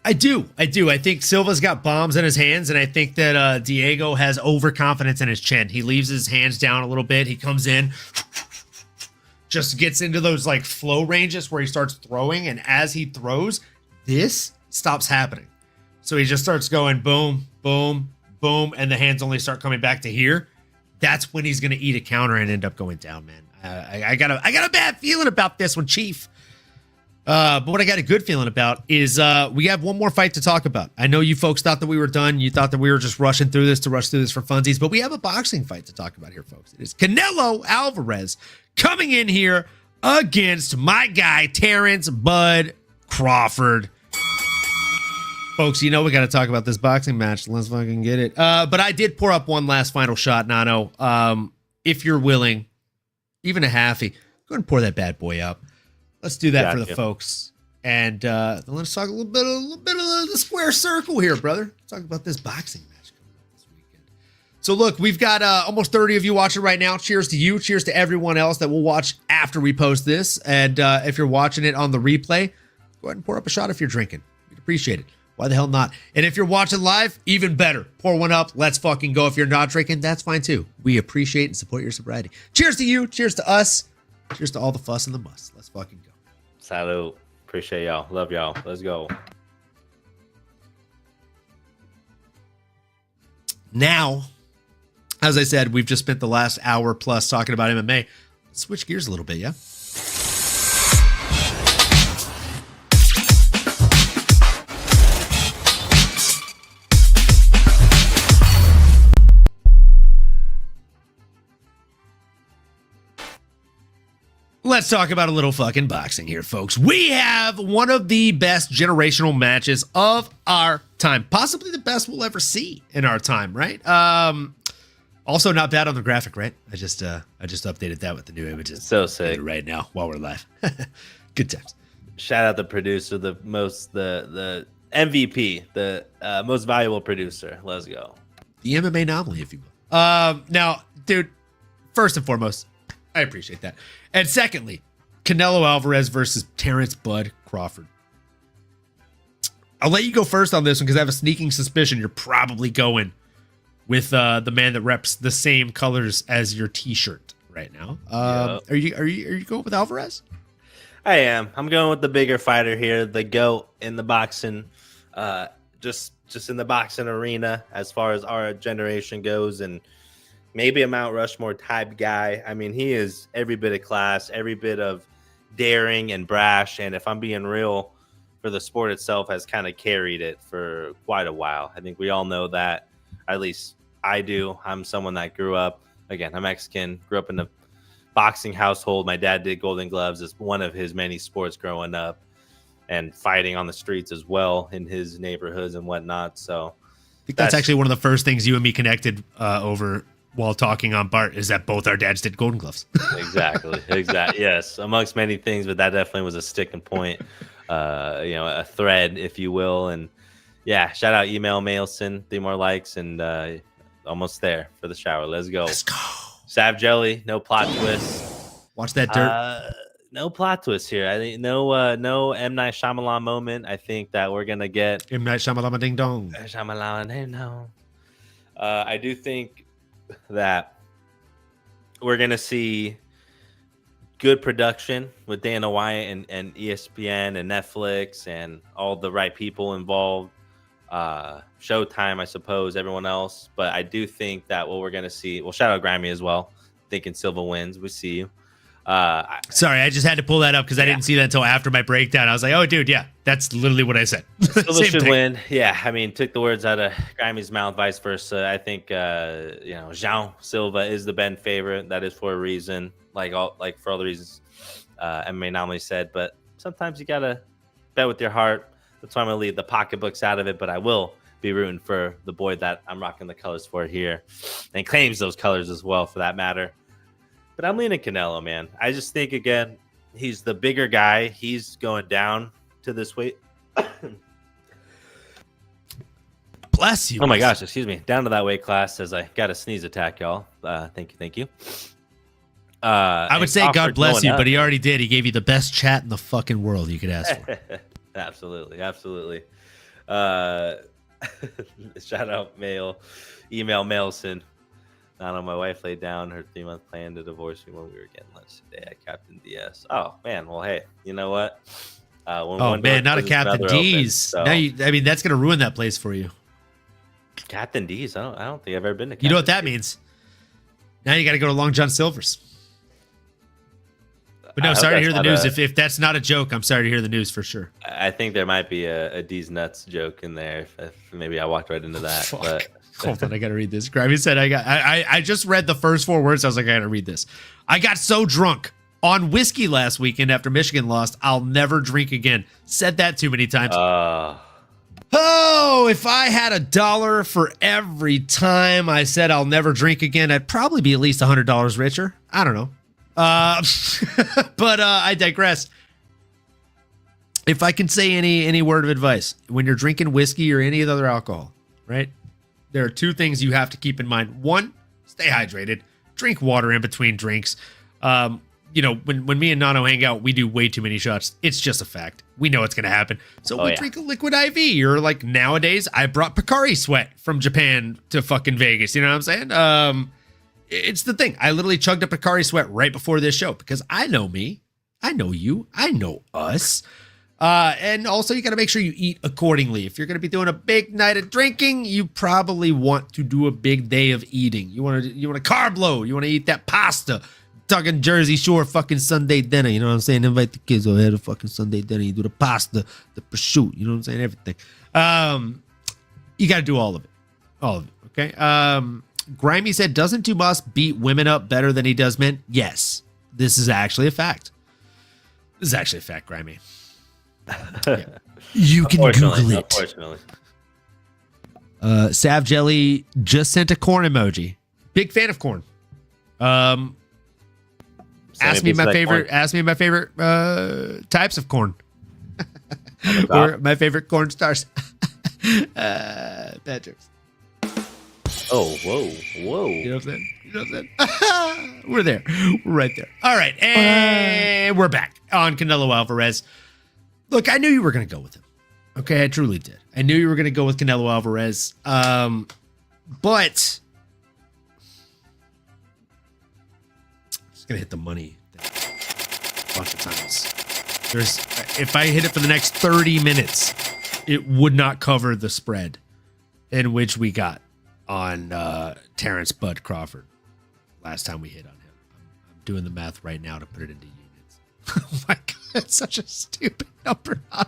S2: I do. I think Silva's got bombs in his hands, and I think that Diego has overconfidence in his chin. He leaves his hands down a little bit. He comes in, just gets into those like flow ranges where he starts throwing, and as he throws, this stops happening. So he just starts going boom, boom, boom, and the hands only start coming back to here. That's when he's going to eat a counter and end up going down, man. I got a bad feeling about this one, Chief. But what I got a good feeling about is we have one more fight to talk about. I know you folks thought that we were done. You thought that we were just rushing through this for funsies, but we have a boxing fight to talk about here, folks. It is Canelo Alvarez coming in here against my guy, Terrence Bud Crawford. Folks, you know we got to talk about this boxing match. Let's fucking get it. But I did pour up one last final shot, Nano. If you're willing, even a halfie, go ahead and pour that bad boy up. Let's do that for the folks. And let's talk a little bit of the square circle here, brother. Let's talk about this boxing match coming up this weekend. So look, we've got almost 30 of you watching right now. Cheers to you. Cheers to everyone else that will watch after we post this. And if you're watching it on the replay, go ahead and pour up a shot if you're drinking. We'd appreciate it. Why the hell not? And if you're watching live, even better. Pour one up. Let's fucking go. If you're not drinking, that's fine too. We appreciate and support your sobriety. Cheers to you. Cheers to us. Cheers to all the fuss and the muss. Let's fucking go.
S3: Salute. Appreciate y'all. Love y'all. Let's go.
S2: Now, as I said, we've just spent the last hour plus talking about MMA. Let's switch gears a little bit, yeah? Let's talk about a little fucking boxing here, folks. We have one of the best generational matches of our time. Possibly the best we'll ever see in our time, right? Also not bad on the graphic, right? I just updated that with the new images.
S3: So sick.
S2: Right now while we're live. Good times.
S3: Shout out the producer, the MVP, the most valuable producer. Let's go.
S2: The MMAnomaly, if you will. Now, dude, first and foremost, I appreciate that. And secondly, Canelo Alvarez versus Terrence Bud Crawford. I'll let you go first on this one because I have a sneaking suspicion you're probably going with the man that reps the same colors as your T-shirt right now. Are you going with Alvarez?
S3: I am. I'm going with the bigger fighter here, the GOAT in the boxing, just in the boxing arena as far as our generation goes, and maybe a Mount Rushmore type guy. I mean, he is every bit of class, every bit of daring and brash. And if I'm being real, for the sport itself has kind of carried it for quite a while. I think we all know that. At least I do. I'm someone that grew up, again, I'm Mexican, grew up in a boxing household. My dad did Golden Gloves as one of his many sports growing up, and fighting on the streets as well in his neighborhoods and whatnot. So
S2: I think that's actually one of the first things you and me connected over while talking on Bart, is that both our dads did Golden Gloves.
S3: Exactly. Yes, amongst many things, but that definitely was a sticking point, a thread, if you will. And yeah, shout out Email Mailson, 3 more likes, and almost there for the shower. Let's go. Sav Jelly, no plot twist.
S2: Watch that dirt.
S3: No plot twist here. I think no M. Night Shyamalan moment. I think that we're gonna get
S2: M. Night Shyamalan ding dong.
S3: Shyamalan ding dong. I do think that we're going to see good production with Dana White and ESPN and Netflix and all the right people involved. Showtime, I suppose, everyone else. But I do think that what we're going to see, well, shout out Grammy as well. Thinking Silva wins. We see you.
S2: Sorry, I just had to pull that up because I didn't see that until after my breakdown. I was like, oh, dude, yeah, that's literally what I said.
S3: Silva should win. Yeah, I mean, took the words out of Grammy's mouth, vice versa. I think, João Silva is the Ben favorite. That is for a reason, for all the reasons MMAnomaly said. But sometimes you got to bet with your heart. That's why I'm going to leave the pocketbooks out of it. But I will be rooting for the boy that I'm rocking the colors for here and claims those colors as well, for that matter. But I'm leaning Canelo, man. I just think, again, he's the bigger guy. He's going down to this weight.
S2: Bless you.
S3: Oh, my gosh. Excuse me. Down to that weight class as I got a sneeze attack, y'all. Thank you.
S2: I would say God bless you, but he already did. He gave you the best chat in the fucking world you could ask for.
S3: Absolutely. Shout out Email Mailson. Not on my wife laid down her 3-month plan to divorce me when we were getting lunch today at Captain DS. Oh man, well hey, you know what?
S2: Not a Captain D's. Open, so. Now that's gonna ruin that place for you.
S3: Captain D's. I don't think I've ever been to.
S2: You know what that means? Now you got to go to Long John Silver's. But no, sorry to hear the news. If that's not a joke, I'm sorry to hear the news for sure.
S3: I think there might be a D's nuts joke in there. If maybe I walked right into that.
S2: Fuck.
S3: But
S2: hold on, I gotta read this. Gravy said I just read the first 4 words. I was like, I gotta read this. I got so drunk on whiskey last weekend after Michigan lost. I'll never drink again. Said that too many times. Oh, if I had $1 for every time I said I'll never drink again, I'd probably be at least $100 richer. I don't know. But I digress. If I can say any word of advice, when you're drinking whiskey or any other alcohol, right? There are 2 things you have to keep in mind. 1, stay hydrated. Drink water in between drinks. When me and Nano hang out, we do way too many shots. It's just a fact. We know it's going to happen. So we drink a liquid IV. Or like nowadays, I brought Picari Sweat from Japan to fucking Vegas. You know what I'm saying? It's the thing. I literally chugged a Picari Sweat right before this show because I know me. I know you. I know us. And also, you got to make sure you eat accordingly. If you're going to be doing a big night of drinking, you probably want to do a big day of eating. You want to carb load. You want to eat that pasta. Talking Jersey Shore fucking Sunday dinner. You know what I'm saying? Invite the kids over here to fucking Sunday dinner. You do the pasta, the prosciutto. You know what I'm saying? Everything. You got to do all of it. All of it. Okay. Grimy said, doesn't Dumas beat women up better than he does men? Yes. This is actually a fact. This is actually a fact, Grimy. Yeah. You can Google it.
S3: Unfortunately.
S2: Sav Jelly just sent a corn emoji. Big fan of corn. Ask me my favorite types of corn. Or my favorite corn stars. Bad jokes.
S3: Oh, whoa.
S2: You know what I'm saying? We're there. We're right there. All right. And we're back on Canelo Alvarez. Look, I knew you were going to go with him. Okay, I truly did. I knew you were going to go with Canelo Alvarez. But just going to hit the money a bunch of times. If I hit it for the next 30 minutes, it would not cover the spread in which we got on Terrence Bud Crawford last time we hit on him. I'm doing the math right now to put it into units. Oh my God, that's such a stupid number. I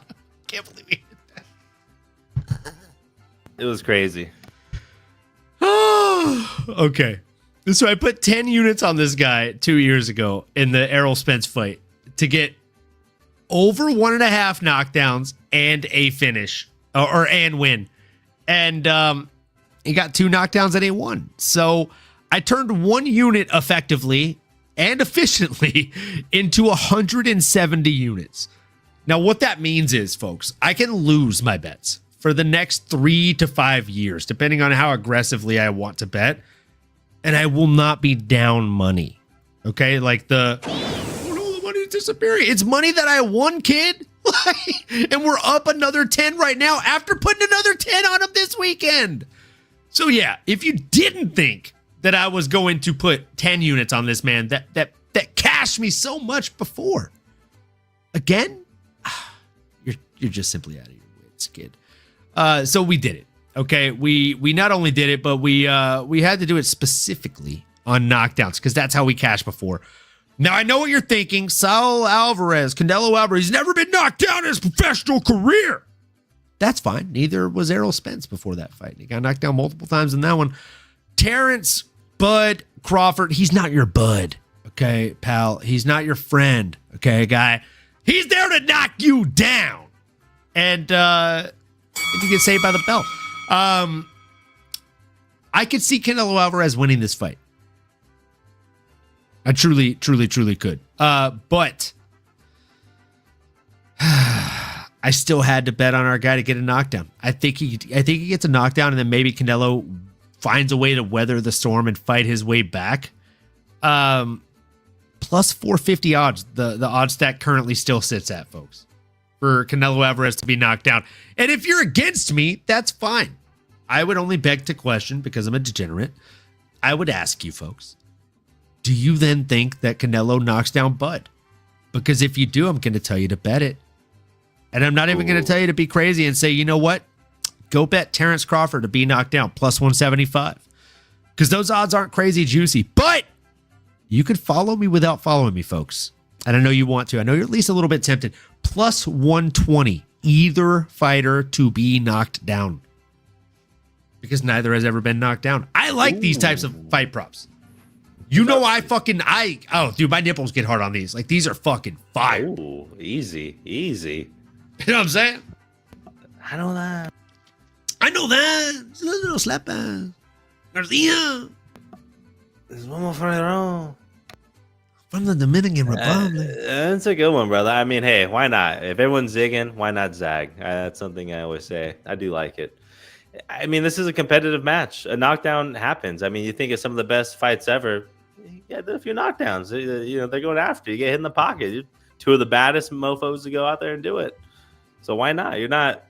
S2: can't believe we hit that.
S3: It was crazy.
S2: Okay. So I put 10 units on this guy 2 years ago in the Errol Spence fight to get over 1.5 knockdowns and a finish and win. And he got 2 knockdowns and he won. So I turned 1 unit effectively and efficiently into 170 units. Now, what that means is, folks, I can lose my bets for the next 3 to 5 years, depending on how aggressively I want to bet. And I will not be down money. Okay? Like the money's disappearing. It's money that I won, kid. And we're up another 10 right now after putting another 10 on him this weekend. So yeah, if you didn't think that I was going to put 10 units on this man that cashed me so much before, again, you're just simply out of your wits, kid. So we did it. Okay, we not only did it, but we had to do it specifically on knockdowns because that's how we cashed before. Now I know what you're thinking. Canelo Alvarez, he's never been knocked down in his professional career. That's fine. Neither was Errol Spence before that fight. He got knocked down multiple times in that one. Terrence Bud Crawford, he's not your bud, okay, pal. He's not your friend, okay, guy. He's there to knock you down. And you get saved by the bell. I could see Canelo Alvarez winning this fight. I truly could. But I still had to bet on our guy to get a knockdown. I think he gets a knockdown, and then maybe Canelo finds a way to weather the storm and fight his way back. Plus 450 odds, the odds stack currently still sits at, folks, for Canelo Alvarez to be knocked down. And if you're against me, that's fine. I would only beg to question, because I'm a degenerate, I would ask you, folks, do you then think that Canelo knocks down Bud? Because if you do, I'm going to tell you to bet it. And I'm not even going to tell you to be crazy and say, you know what? Go bet Terrence Crawford to be knocked down, plus 175. Because those odds aren't crazy juicy. But you could follow me without following me, folks. And I know you want to. I know you're at least a little bit tempted. Plus 120, either fighter to be knocked down. Because neither has ever been knocked down. I like these types of fight props. You know, dude, my nipples get hard on these. Like, these are fucking fire.
S3: Ooh, easy.
S2: You know what I'm saying?
S3: I know that.
S2: It's a little slap ass. Garcia.
S3: There's one more further on.
S2: From the Dominican Republic.
S3: That's a good one, brother. I mean, hey, why not? If everyone's zigging, why not zag? That's something I always say. I do like it. I mean, this is a competitive match. A knockdown happens. I mean, you think of some of the best fights ever. You get a few knockdowns. You know, they're going after you. You get hit in the pocket. You're two of the baddest mofos to go out there and do it. So why not? You're not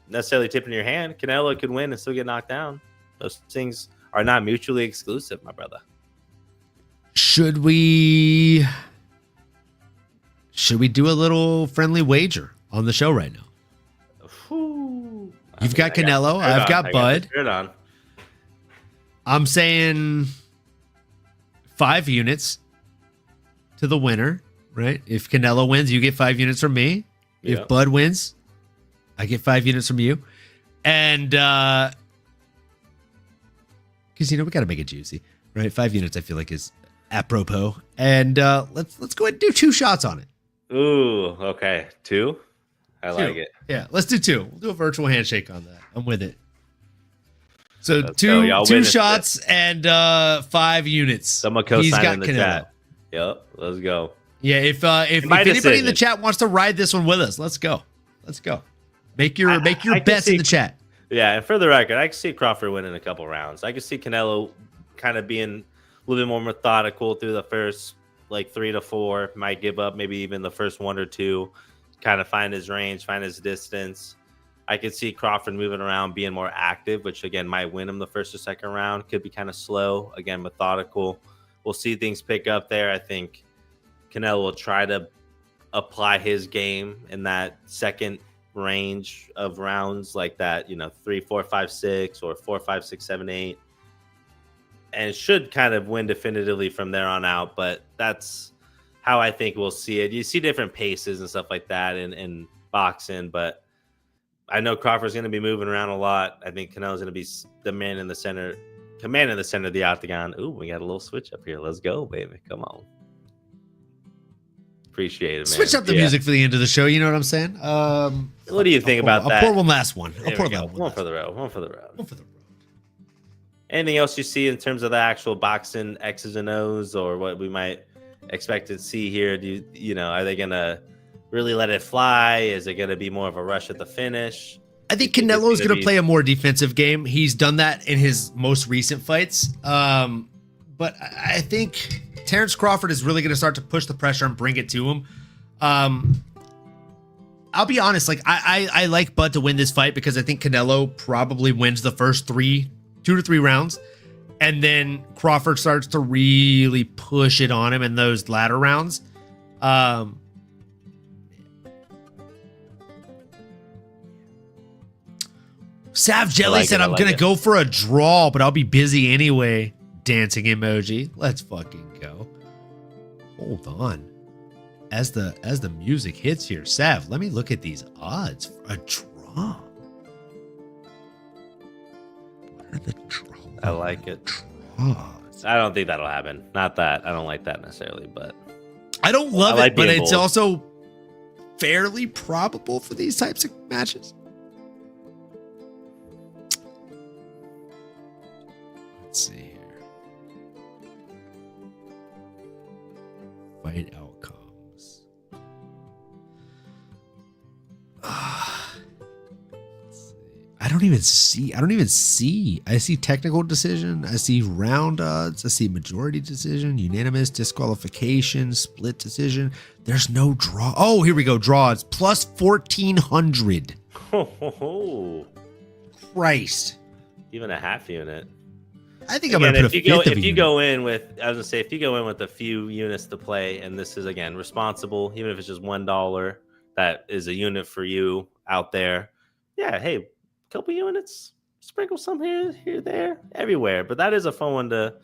S3: necessarily tipping your hand. Canelo could win and still get knocked down. Those things are not mutually exclusive, my brother.
S2: Should we should we do a little friendly wager on the show right now? You've got Canelo. I've got Bud. I'm saying 5 units to the winner, right? If Canelo wins, you get 5 units from me.
S3: Yeah.
S2: If Bud wins, I get 5 units from you. And because we got to make it juicy, right? 5 units I feel like is apropos. And let's go ahead and do 2 shots on it.
S3: Ooh, okay. 2? I like it.
S2: Yeah, let's do 2. We'll do a virtual handshake on that. I'm with it. So
S3: Let's
S2: two
S3: go.
S2: shots and 5 units.
S3: Someone co-sign in the chat. Yep, let's go.
S2: Yeah, if anybody in the chat wants to ride this one with us, let's go. Let's go. Make your bets in the chat.
S3: Yeah, and for the record, I can see Crawford winning a couple rounds. I can see Canelo kind of being a little bit more methodical through the first 3 to 4. Might give up maybe even the first 1 or 2. Kind of find his range, find his distance. I could see Crawford moving around, being more active, which again might win him the first or second round. Could be kind of slow, again methodical. We'll see things pick up there. I think Canelo will try to apply his game in that second range of rounds, like that, 3, 4, 5, 6, or 4, 5, 6, 7, 8, and should kind of win definitively from there on out. But that's how I think we'll see it. You see different paces and stuff like that in boxing, but I know Crawford's going to be moving around a lot. I think Canelo's going to be the man in the center, commanding the center of the octagon. Ooh, we got a little switch up here. Let's go, baby. Come on. Appreciate it, man.
S2: Switch up the music for the end of the show. You know what I'm saying?
S3: What do you think about that?
S2: I'll pour one last one.
S3: One for the road.
S2: One for the road.
S3: Anything else you see in terms of the actual boxing X's and O's, or what we might expect to see here? Are they going to really let it fly? Is it going to be more of a rush at the finish?
S2: I think Canelo is going to play a more defensive game. He's done that in his most recent fights. But I think Terrence Crawford is really going to start to push the pressure and bring it to him. I'll be honest. I like Bud to win this fight because I think Canelo probably wins the first 2 to 3 rounds. And then Crawford starts to really push it on him in those latter rounds. Sav Jelly said, I'm going to go for a draw, but I'll be busy anyway. Dancing emoji. Let's fucking go. Hold on. As the music hits here, Sav, let me look at these odds for a draw. What are the draws?
S3: I like it.
S2: Draws.
S3: I don't think that'll happen. Not that. I don't like that necessarily, but
S2: I don't love it, but it's
S3: bold.
S2: also fairly probable for these types of matches. Let's see here. Fight outcomes. Let's see. I don't even see. I see technical decision. I see round odds. I see majority decision, unanimous, disqualification, split decision. There's no draw. Oh, here we go. Draws plus 1,400.
S3: Oh,
S2: Christ.
S3: even a half unit.
S2: I think I'm going to put a fifth of a
S3: If you
S2: unit.
S3: go in with, I was going to say, if you go in with a few units to play, and this is, again, responsible, even if it's just $1, that is a unit for you out there. Yeah, hey, a couple units, sprinkle some here, there, everywhere. But that is a fun one to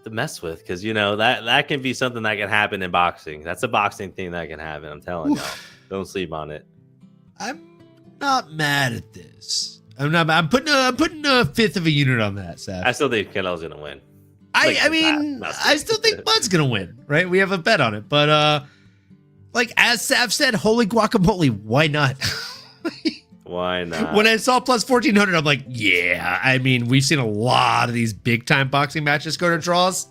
S3: mess with, because, that can be something that can happen in boxing. That's a boxing thing that can happen, I'm telling y'all. Don't sleep on it.
S2: I'm not mad at this. I'm putting a fifth of a unit on that, Sav.
S3: I still think Canelo's going to win.
S2: I still think Bud's gonna win, right? We have a bet on it, but as Sav said, holy guacamole, why not?
S3: Why not?
S2: When I saw plus 1,400, I'm like, yeah. I mean, we've seen a lot of these big time boxing matches go to draws.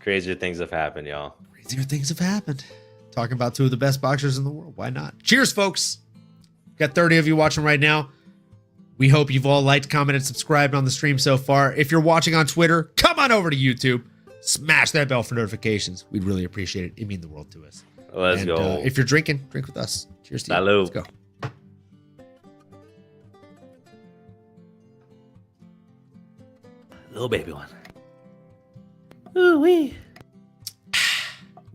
S3: Crazier things have happened, y'all.
S2: Crazier things have happened. Talking about two of the best boxers in the world, why not? Cheers, folks. Got 30 of you watching right now. We hope you've all liked, commented, subscribed on the stream so far. If you're watching on Twitter, come on over to YouTube. Smash that bell for notifications. We'd really appreciate it. It'd mean the world to us.
S3: Let's go.
S2: If you're drinking, drink with us. Cheers to you.
S3: Salud.
S2: Let's go.
S3: Little baby one. Ooh wee.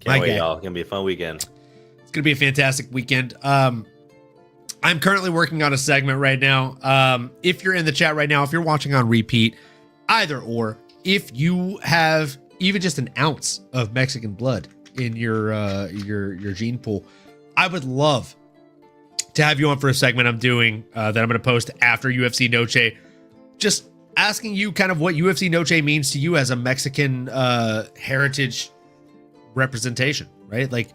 S3: Can't wait, y'all. It's going to be a fun weekend.
S2: It's going to be a fantastic weekend. I'm currently working on a segment right now. If you're in the chat right now, if you're watching on repeat, either or, if you have even just an ounce of Mexican blood in your gene pool, I would love to have you on for a segment I'm doing that I'm going to post after UFC Noche. Just asking you kind of what UFC Noche means to you as a Mexican heritage representation, right? Like,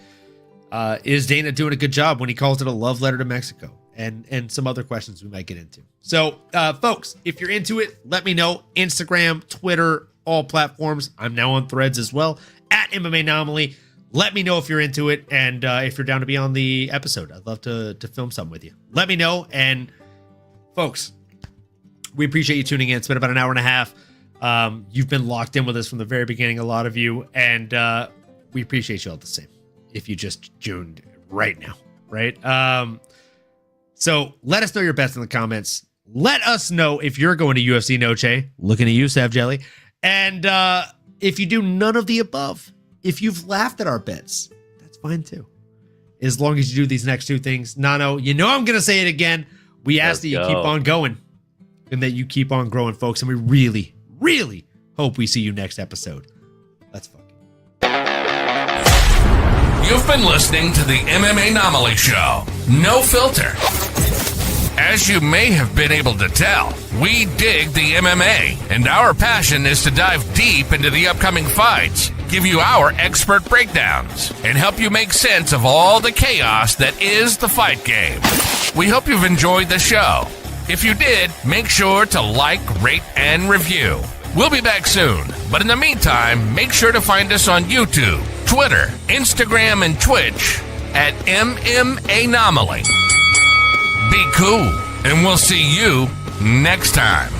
S2: is Dana doing a good job when he calls it a love letter to Mexico? And some other questions we might get into. So, folks, if you're into it, let me know. Instagram, Twitter, all platforms. I'm now on Threads as well, at MMAnomaly. Let me know if you're into it, and if you're down to be on the episode. I'd love to film something with you. Let me know, and folks, we appreciate you tuning in. It's been about an hour and a half. You've been locked in with us from the very beginning, a lot of you, and we appreciate you all the same. If you just tuned right now, right? So let us know your bets in the comments. Let us know if you're going to UFC Noche. Looking at you, Sav Jelly. And if you do none of the above, if you've laughed at our bets, that's fine too. As long as you do these next two things. Nano, you know I'm going to say it again. We ask that you keep on going and that you keep on growing, folks. And we really, really hope we see you next episode. Let's fucking.
S1: You've been listening to the MMAnomaly Show. No filter. As you may have been able to tell, we dig the MMA, and our passion is to dive deep into the upcoming fights, give you our expert breakdowns, and help you make sense of all the chaos that is the fight game. We hope you've enjoyed the show. If you did, make sure to like, rate, and review. We'll be back soon, but in the meantime, make sure to find us on YouTube, Twitter, Instagram, and Twitch at MMAnomaly. Be cool, and we'll see you next time.